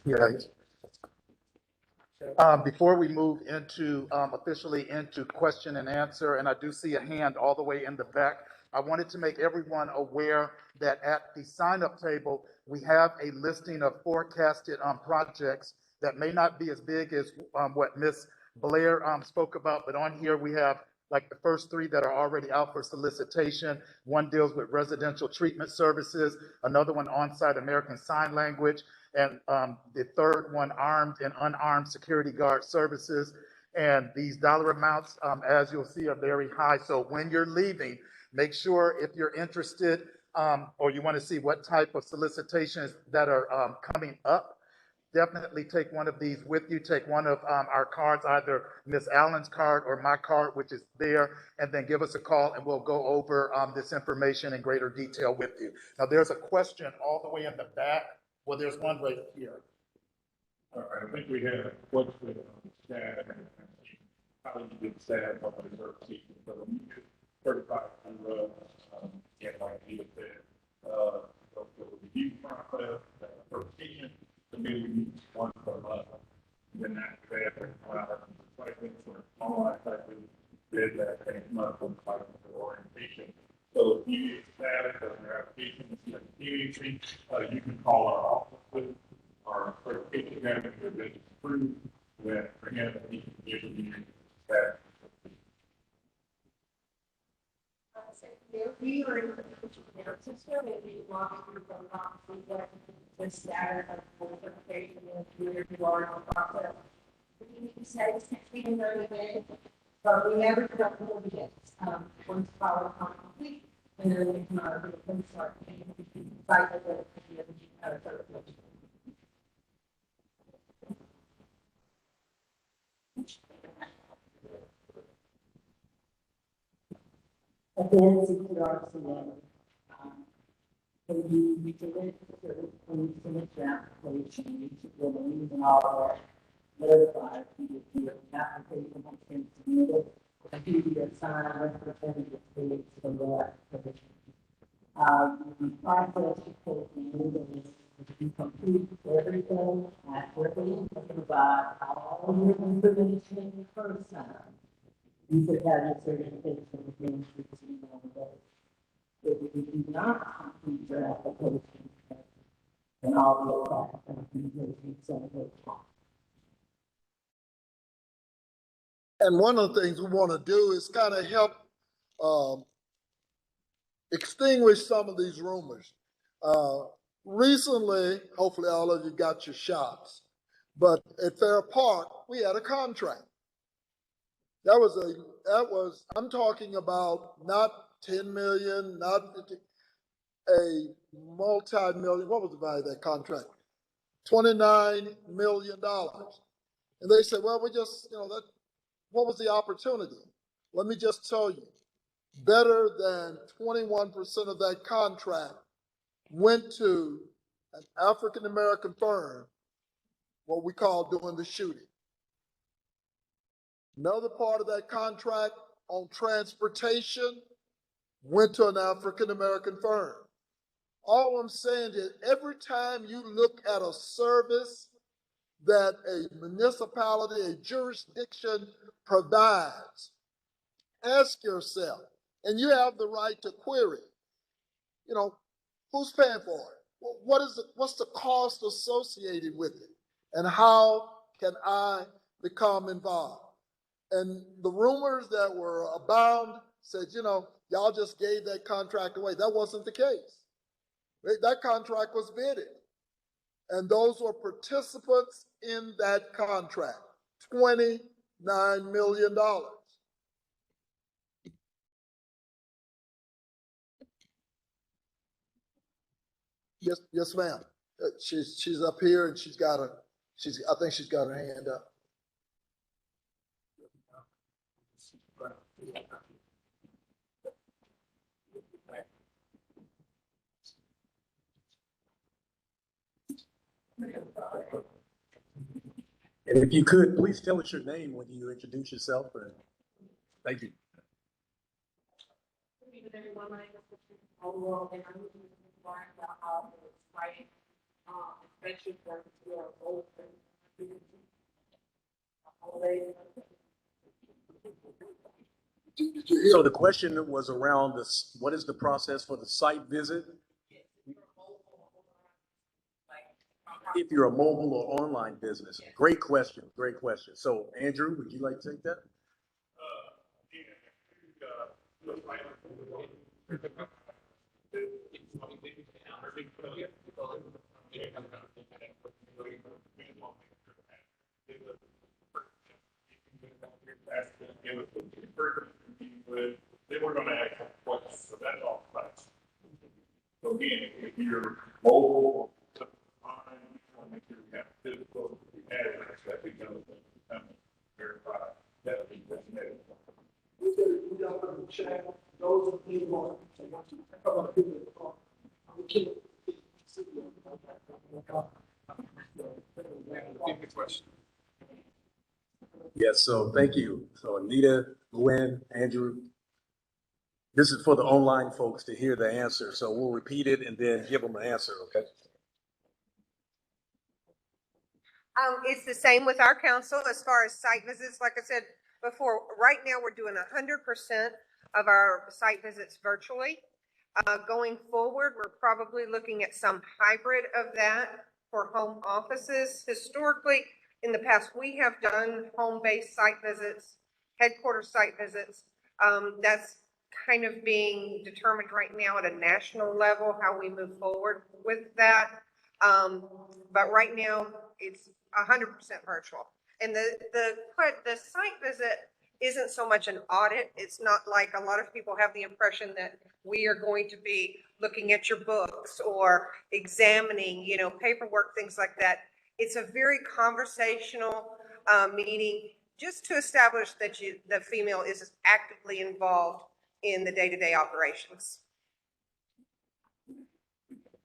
Yeah. Before we move into officially into question and answer, and I do see a hand all the way in the back, I wanted to make everyone aware that at the sign-up table, we have a listing of forecasted projects that may not be as big as what Ms. Blair spoke about, but on here we have like the first three that are already out for solicitation. One deals with residential treatment services, another one on-site American Sign Language, and the third one, armed and unarmed security guard services. And these dollar amounts, as you'll see, are very high. So when you're leaving, make sure if you're interested or you want to see what type of solicitations that are coming up, definitely take one of these with you. Take one of our cards, either Ms. Allen's card or my card, which is there, and then give us a call and we'll go over this information in greater detail with you. Now, there's a question all the way in the back. Well, there's one right here. All right, I think we have what's the staff, how you get staff up to the season, so we get 35 and like you said, the review process, certification, the maybe one per month. Then after that, like this sort of small, I did that next month with like the orientation. So if you get status of your application, you can call our office with our certification manager that is approved that for him he can give you that. If we were in the system, if we want to get the status of the certification and where you are in the process, we said 16 and 30 days, but we never got to the once power complete. And then we can start cycle the certification. Again, it's our so you can submit the application, you should go and all that. notified you that your application has been submitted, and you be assigned representative to that position. The process is taking if you complete everything accurately and provide all your information the first time, you could have your certification within 15 days. If you do not complete your application, then all your application is And one of the things we want to do is kind of help extinguish some of these rumors. Recently, hopefully all of you got your shots, but at Fair Park, we had a contract. I'm talking about not 10 million, not a multi-million, what was the value of that contract? $29 million. And they said, well, we just, what was the opportunity? Let me just tell you, better than 21% of that contract went to an African-American firm, what we call doing the shooting. Another part of that contract on transportation went to an African-American firm. All I'm saying is every time you look at a service that a municipality, a jurisdiction provides, ask yourself, and you have the right to query, who's paying for it? What's the cost associated with it? And how can I become involved? And the rumors that were abound said, y'all just gave that contract away. That wasn't the case. That contract was bidded. And those were participants in that contract, $29 million. Yes, ma'am. She's up here and I think she's got her hand up. And if you could, please tell us your name when you introduce yourself. Thank you. Good evening, everyone. My name is Patricia Caldwell, and I'm looking to learn about how the writing inspection for your old So the question was around this, what is the process for the site visit? If you're a mobile or online business. Great question, great question. So Andrew, would you like to take that? They were going to ask questions, so that's all facts. So again, if you're mobile, make sure you have physical address that we know that verify that we designated. We don't want to check those of you who want Yes, so thank you. So Anita, Gwen, Andrew, this is for the online folks to hear the answer. So we'll repeat it and then give them an answer, okay? It's the same with our council as far as site visits. Like I said before, right now we're doing 100% of our site visits virtually. Going forward, we're probably looking at some hybrid of that for home offices. Historically, in the past, we have done home-based site visits, headquarters site visits. That's kind of being determined right now at a national level, how we move forward with that. But right now, it's 100% virtual. And the site visit isn't so much an audit. It's not like a lot of people have the impression that we are going to be looking at your books or examining, paperwork, things like that. It's a very conversational meeting just to establish that the female is actively involved in the day-to-day operations.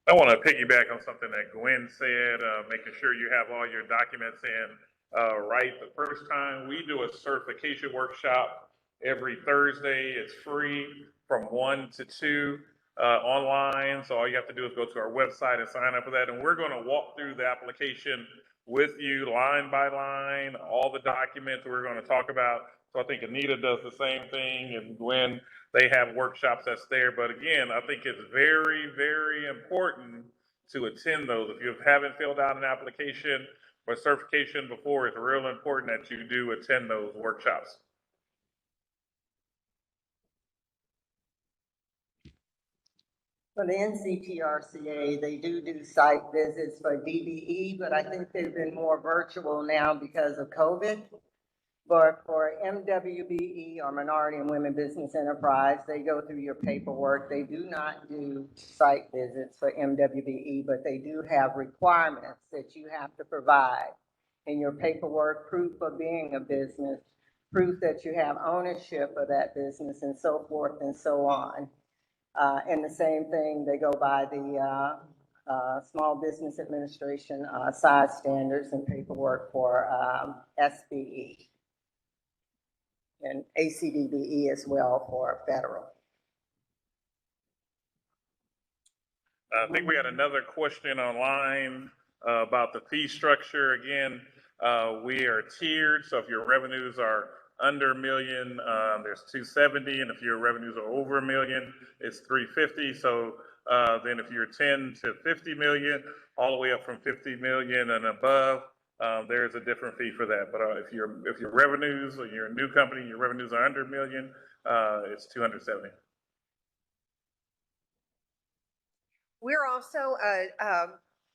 I want to piggyback on something that Gwen said, making sure you have all your documents in right the first time. We do a certification workshop every Thursday. It's free from 1 to 2 online. So all you have to do is go to our website and sign up for that. And we're going to walk through the application with you line by line, all the documents we're going to talk about. So I think Anita does the same thing, and Gwen, they have workshops that's there. But again, I think it's very, very important to attend those. If you haven't filled out an application for certification before, it's real important that you do attend those workshops. For the NCTRCA, they do site visits for DBE, but I think they've been more virtual now because of COVID. But for MWBE, or Minority and Women Business Enterprise, they go through your paperwork. They do not do site visits for MWBE, but they do have requirements that you have to provide in your paperwork: proof of being a business, proof that you have ownership of that business, and so forth and so on. And the same thing, they go by the Small Business Administration size standards and paperwork for SBE. And ACDBE as well for federal. I think we had another question online about the fee structure. Again, we are tiered, so if your revenues are under $1 million, there's $270, and if your revenues are over $1 million, it's $350. So then if you're 10 to 50 million, all the way up from 50 million and above, there's a different fee for that. But if your revenues, or you're a new company, your revenues are under $1 million, it's $270. We're also a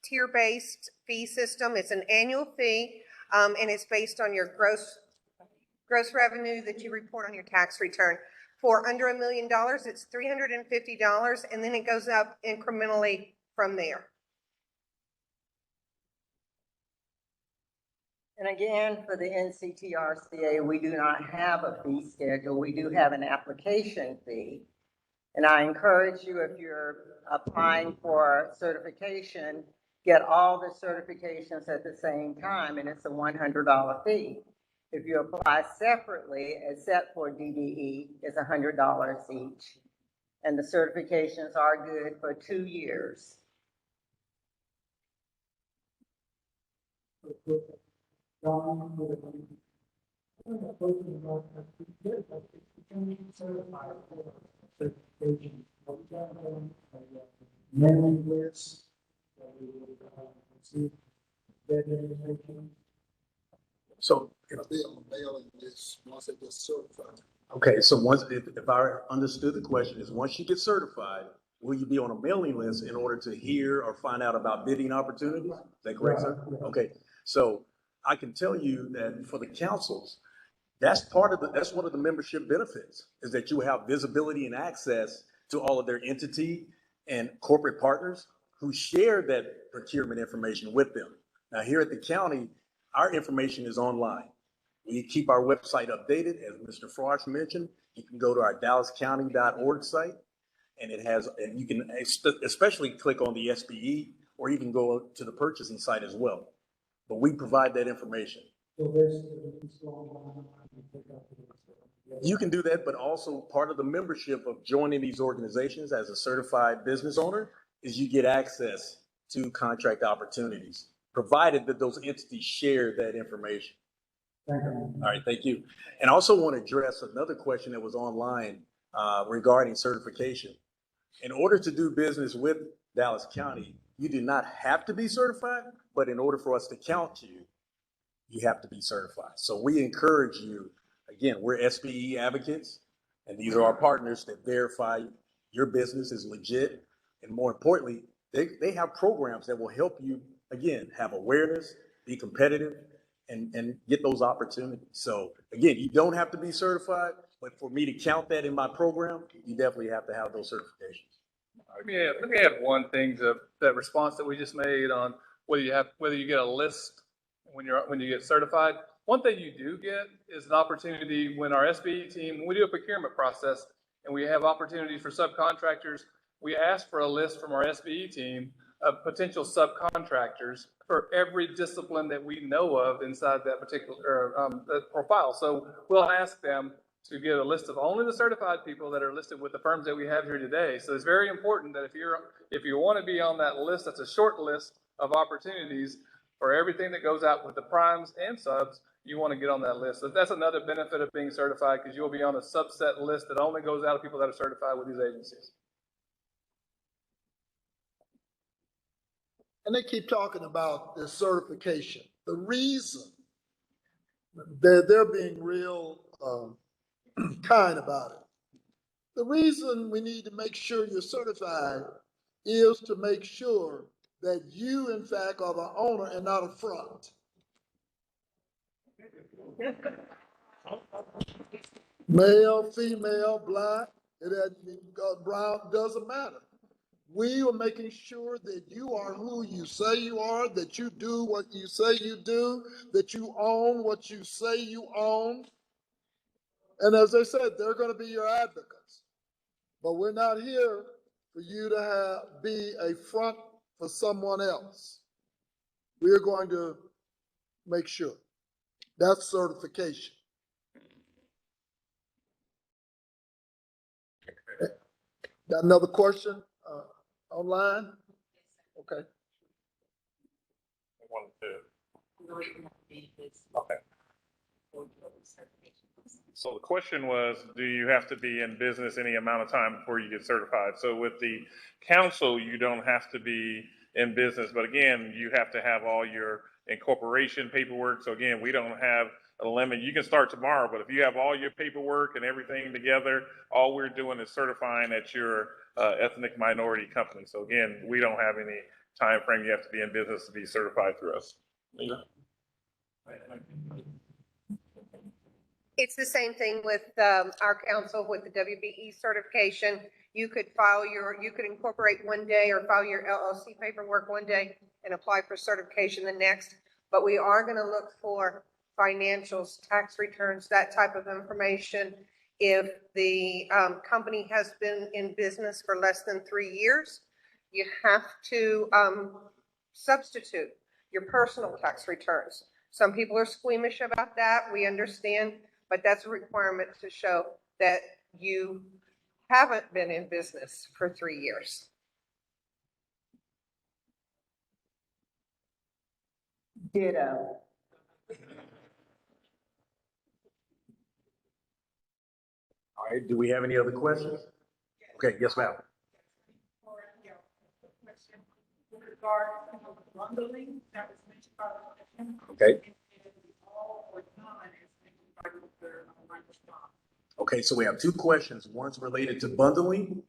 tier-based fee system. It's an annual fee, and it's based on your gross revenue that you report on your tax return. For under $1 million, it's $350, and then it goes up incrementally from there. And again, for the NCTRCA, we do not have a fee schedule. We do have an application fee. And I encourage you, if you're applying for certification, get all the certifications at the same time, and it's a $100 fee. If you apply separately, except for DBE, it's $100 each. And the certifications are good for 2 years. Mailing list. So It'll be on the mailing list once it gets certified. okay, so once, if I understood the question, is once you get certified, will you be on a mailing list in order to hear or find out about bidding opportunities? Is that correct, sir? Okay, so I can tell you that for the councils, that's one of the membership benefits, is that you have visibility and access to all of their entity and corporate partners who share that procurement information with them. Now, here at the county, our information is online. We keep our website updated. As Mr. Frosch mentioned, you can go to our dallascounty.org site, and you can especially click on the SBE, or even go to the purchasing site as well. But we provide that information. You can do that, but also part of the membership of joining these organizations as a certified business owner is you get access to contract opportunities, provided that those entities share that information. Thank you. All right, thank you. And I also want to address another question that was online regarding certification. In order to do business with Dallas County, you do not have to be certified, but in order for us to count you, you have to be certified. So we encourage you, again, we're SBE advocates, and these are our partners that verify your business is legit. And more importantly, they have programs that will help you, again, have awareness, be competitive, and get those opportunities. So again, you don't have to be certified, but for me to count that in my program, you definitely have to have those certifications. Let me add one thing to that response that we just made on whether you get a list when you get certified. One thing you do get is an opportunity when our SBE team, when we do a procurement process and we have opportunities for subcontractors, we ask for a list from our SBE team of potential subcontractors for every discipline that we know of inside that particular that profile. So we'll ask them to give a list of only the certified people that are listed with the firms that we have here today. So it's very important that if you want to be on that list, that's a short list of opportunities for everything that goes out with the primes and subs. You want to get on that list. So that's another benefit of being certified, because you'll be on a subset list that only goes out to people that are certified with these agencies. And they keep talking about this certification. The reason they're being real kind about it. The reason we need to make sure you're certified is to make sure that you, in fact, are the owner and not a front. Male, female, black, brown, doesn't matter. We are making sure that you are who you say you are, that you do what you say you do, that you own what you say you own. And as I said, they're going to be your advocates. But we're not here for you to be a front for someone else. We're going to make sure. That's certification. Got another question online? Okay. Okay. So the question was, do you have to be in business any amount of time before you get certified? So with the council, you don't have to be in business, but again, you have to have all your incorporation paperwork. So again, we don't have a limit. You can start tomorrow, but if you have all your paperwork and everything together, all we're doing is certifying that you're ethnic minority company. So again, we don't have any time frame. You have to be in business to be certified through us. Lena? It's the same thing with our council with the WBE certification. You could incorporate one day or file your LLC paperwork one day and apply for certification the next. But we are going to look for financials, tax returns, that type of information. If the company has been in business for less than 3 years, you have to substitute your personal tax returns. Some people are squeamish about that. We understand, but that's a requirement to show that you haven't been in business for 3 years. Ditto. All right, do we have any other questions? Okay, yes, ma'am. With regard to bundling that was mentioned by the commission. Okay. All or none is mentioned by Mr. Response. Okay, so we have two questions. One's related to bundling,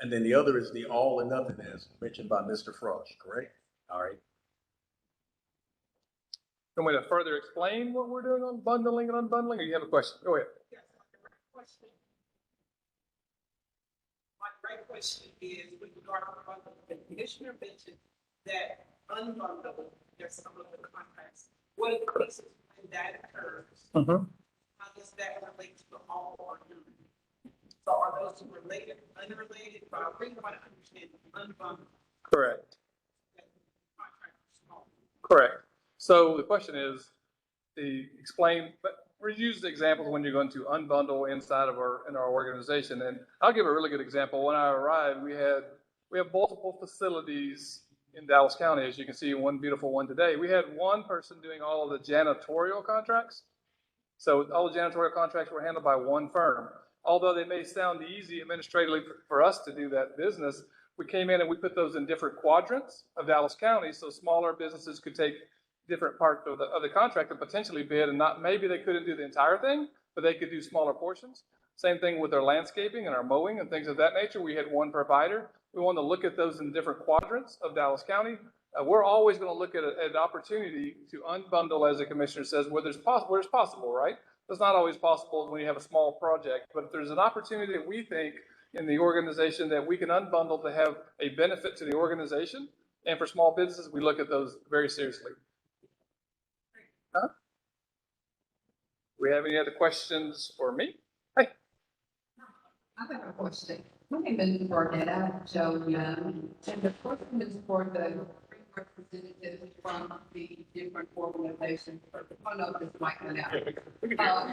and then the other is the all or nothing as mentioned by Mr. Frosch, correct? All right. Want me to further explain what we're doing on bundling and unbundling, or you have a question? Go ahead. Yes, my direct question. My direct question is with regard to bundling. The commissioner mentioned that unbundling, there's some of the contracts. What are the cases when that occurs? How does that relate to the all or none? So are those two related, unrelated? But I really want to understand unbundling. Correct. Correct. So the question is to explain, but we're using examples when you're going to unbundle inside of our organization. And I'll give a really good example. When I arrived, we have multiple facilities in Dallas County. As you can see, one beautiful one today. We had one person doing all of the janitorial contracts. So all the janitorial contracts were handled by one firm. Although they may sound easy administratively for us to do that business, we came in and we put those in different quadrants of Dallas County, so smaller businesses could take different parts of the contract and potentially bid, and maybe they couldn't do the entire thing, but they could do smaller portions. Same thing with our landscaping and our mowing and things of that nature. We had one provider. We wanted to look at those in different quadrants of Dallas County. We're always going to look at an opportunity to unbundle, as the commissioner says, where it's possible, right? It's not always possible when you have a small project, but if there's an opportunity that we think in the organization that we can unbundle to have a benefit to the organization and for small businesses, we look at those very seriously. Huh? Do we have any other questions for me? Hey. I have a question. My name is Bernetta Joe Young, and the question is for the three representatives from the different organizations. Oh no, this mic went out.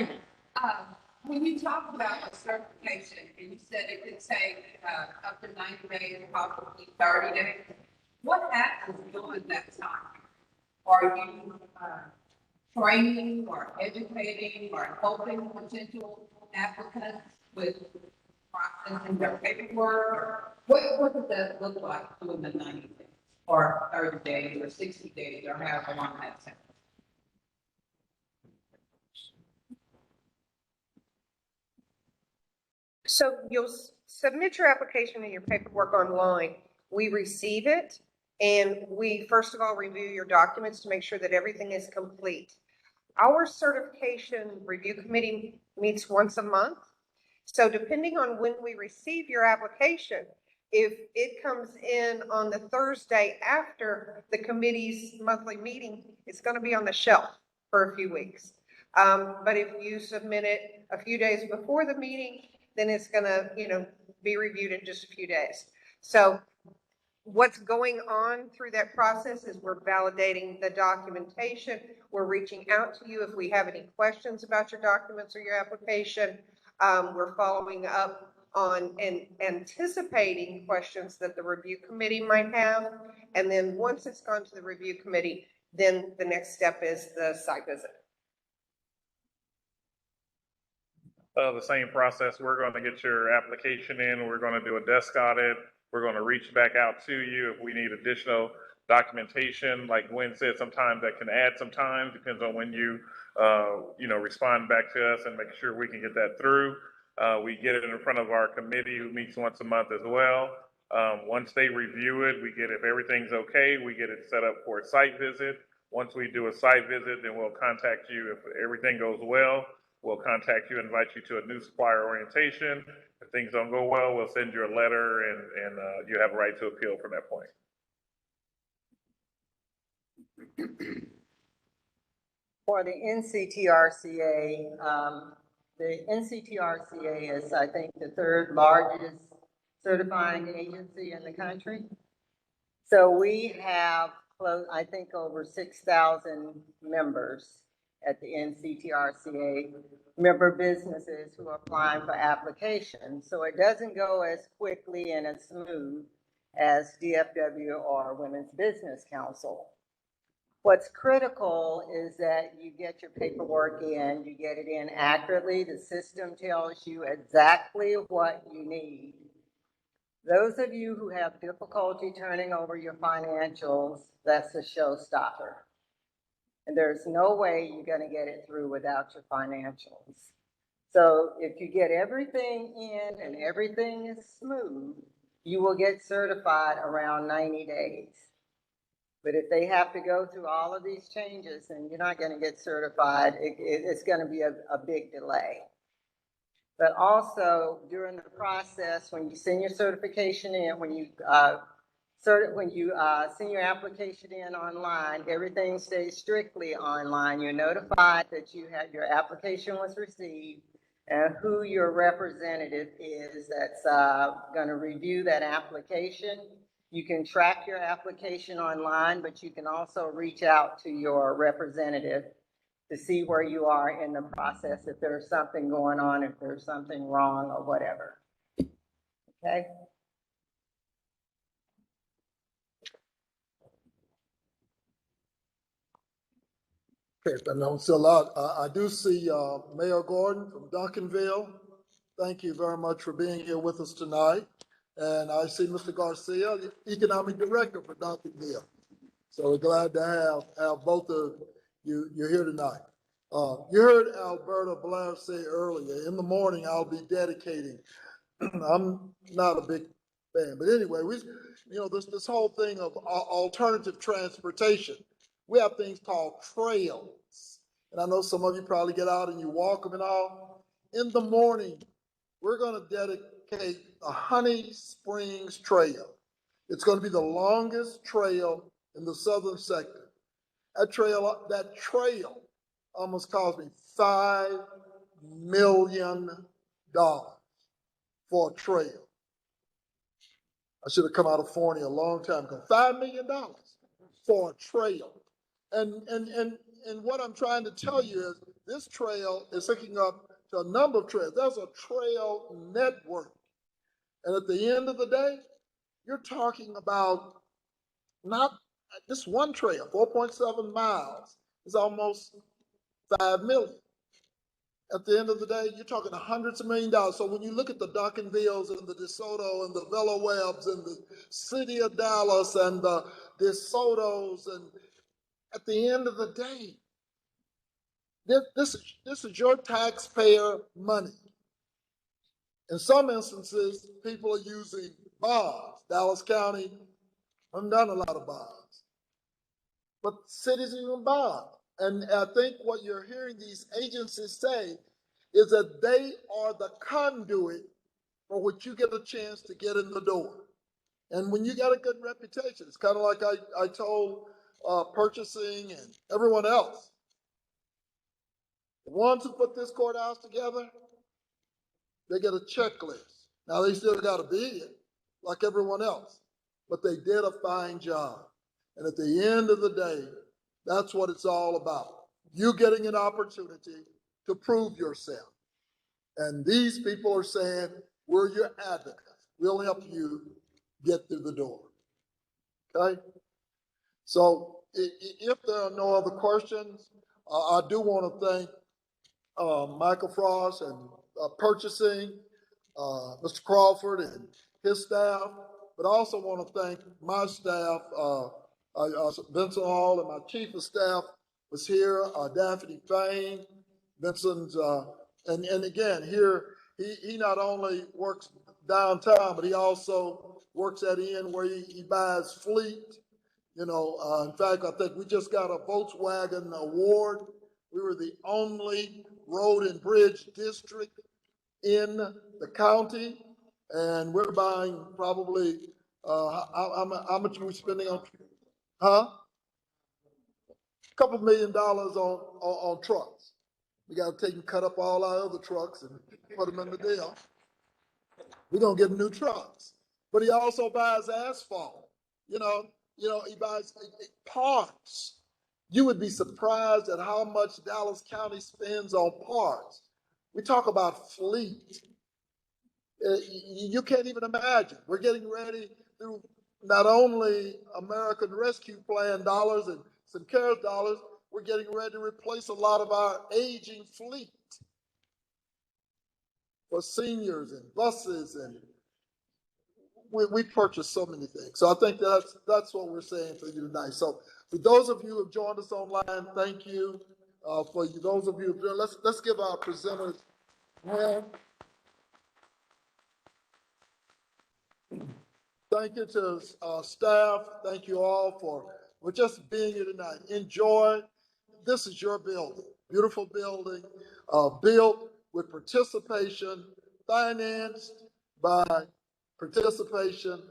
When you talk about a certification, and you said it could take up to 90 days, possibly 30 days, what happens during that time? Are you training or educating or helping potential applicants with processing their paperwork? What does that look like during the 90 days or 30 days or 60 days or however long that's? So you'll submit your application and your paperwork online. We receive it, and we first of all review your documents to make sure that everything is complete. Our certification review committee meets once a month. So depending on when we receive your application, if it comes in on the Thursday after the committee's monthly meeting, it's going to be on the shelf for a few weeks. But if you submit it a few days before the meeting, then it's going to, be reviewed in just a few days. So what's going on through that process is we're validating the documentation. We're reaching out to you if we have any questions about your documents or your application. We're following up on and anticipating questions that the review committee might have. And then once it's gone to the review committee, then the next step is the site visit. The same process. We're going to get your application in. We're going to do a desk audit. We're going to reach back out to you if we need additional documentation. Like Gwen said, sometimes that can add some time, depends on when you, respond back to us and make sure we can get that through. We get it in front of our committee who meets once a month as well. Once they review it, we get, if everything's okay, we get it set up for a site visit. Once we do a site visit, then we'll contact you if everything goes well. We'll contact you, invite you to a new supplier orientation. If things don't go well, we'll send you a letter and you have a right to appeal from that point. For the NCTRCA, the NCTRCA is, I think, the third largest certifying agency in the country. So we have close, I think, over 6,000 members at the NCTRCA, member businesses who are applying for applications. So it doesn't go as quickly and as smooth as DFW or Women's Business Council. What's critical is that you get your paperwork in, you get it in accurately. The system tells you exactly what you need. Those of you who have difficulty turning over your financials, that's a showstopper. And there's no way you're going to get it through without your financials. So if you get everything in and everything is smooth, you will get certified around 90 days. But if they have to go through all of these changes and you're not going to get certified, it's going to be a big delay. But also during the process, when you send your certification in, when you send your application in online, everything stays strictly online. You're notified that your application was received and who your representative is that's going to review that application. You can track your application online, but you can also reach out to your representative to see where you are in the process, if there's something going on, if there's something wrong or whatever. Okay? Okay, if I don't see a lot, I do see Mayor Gordon from Duncanville. Thank you very much for being here with us tonight. And I see Mr. Garcia, the Economic Director for Duncanville. So we're glad to have both of you here tonight. You heard Alberta Blair say earlier, in the morning I'll be dedicating. I'm not a big fan, but anyway, this whole thing of alternative transportation. We have things called trails. And I know some of you probably get out and you walk them and all. In the morning, we're going to dedicate the Honey Springs Trail. It's going to be the longest trail in the southern sector. That trail almost cost me $5 million for a trail. I should have come out of Forney a long time ago. $5 million for a trail. And what I'm trying to tell you is this trail is hooking up to a number of trails. There's a trail network. And at the end of the day, you're talking about not just one trail, 4.7 miles is almost 5 million. At the end of the day, you're talking hundreds of $millions. So when you look at the Duncanvilles and the DeSoto and the Velo Webbs and the city of Dallas and the DeSotos, and at the end of the day, this is your taxpayer money. In some instances, people are using bonds. Dallas County haven't done a lot of bonds, but cities even bond. And I think what you're hearing these agencies say is that they are the conduit for which you get a chance to get in the door. And when you got a good reputation, it's kind of like I told purchasing and everyone else. The ones who put this courthouse together, they get a checklist. Now they still got to bid like everyone else, but they did a fine job. And at the end of the day, that's what it's all about. You getting an opportunity to prove yourself. And these people are saying, we're your advocates. We'll help you get through the door. Okay? So if there are no other questions, I do want to thank Michael Frost and purchasing, Mr. Crawford and his staff, but I also want to thank my staff, Vincent Hall, and my chief of staff was here, Daphne Fain, Vincent's, and again, here, he not only works downtown, but he also works at the end where he buys fleet. You know, in fact, I think we just got a Volkswagen award. We were the only road and bridge district in the county, and we're buying probably, how much are we spending on, a couple $1 million on trucks. We got to take and cut up all our other trucks and put them in the deal. We're going to get new trucks. But he also buys asphalt. You know, he buys parts. You would be surprised at how much Dallas County spends on parts. We talk about fleet. You can't even imagine. We're getting ready through not only American Rescue Plan dollars and some CARES dollars, we're getting ready to replace a lot of our aging fleet for seniors and buses, and we purchase so many things. So I think that's what we're saying for you tonight. So for those of you who have joined us online, thank you. For you, those of you, let's give our presenters a hand. Thank you to staff. Thank you all for just being here tonight. Enjoy. This is your building, beautiful building, built with participation, financed by participation,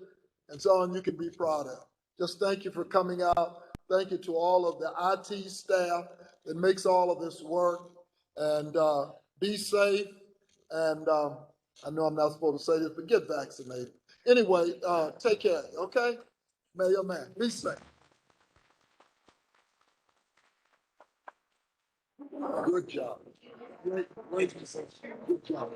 and so on you can be proud of. Just thank you for coming out. Thank you to all of the IT staff that makes all of this work. And be safe. And I know I'm not supposed to say this, but get vaccinated. Anyway, take care, okay? May your man. Be safe. Good job. Great good job.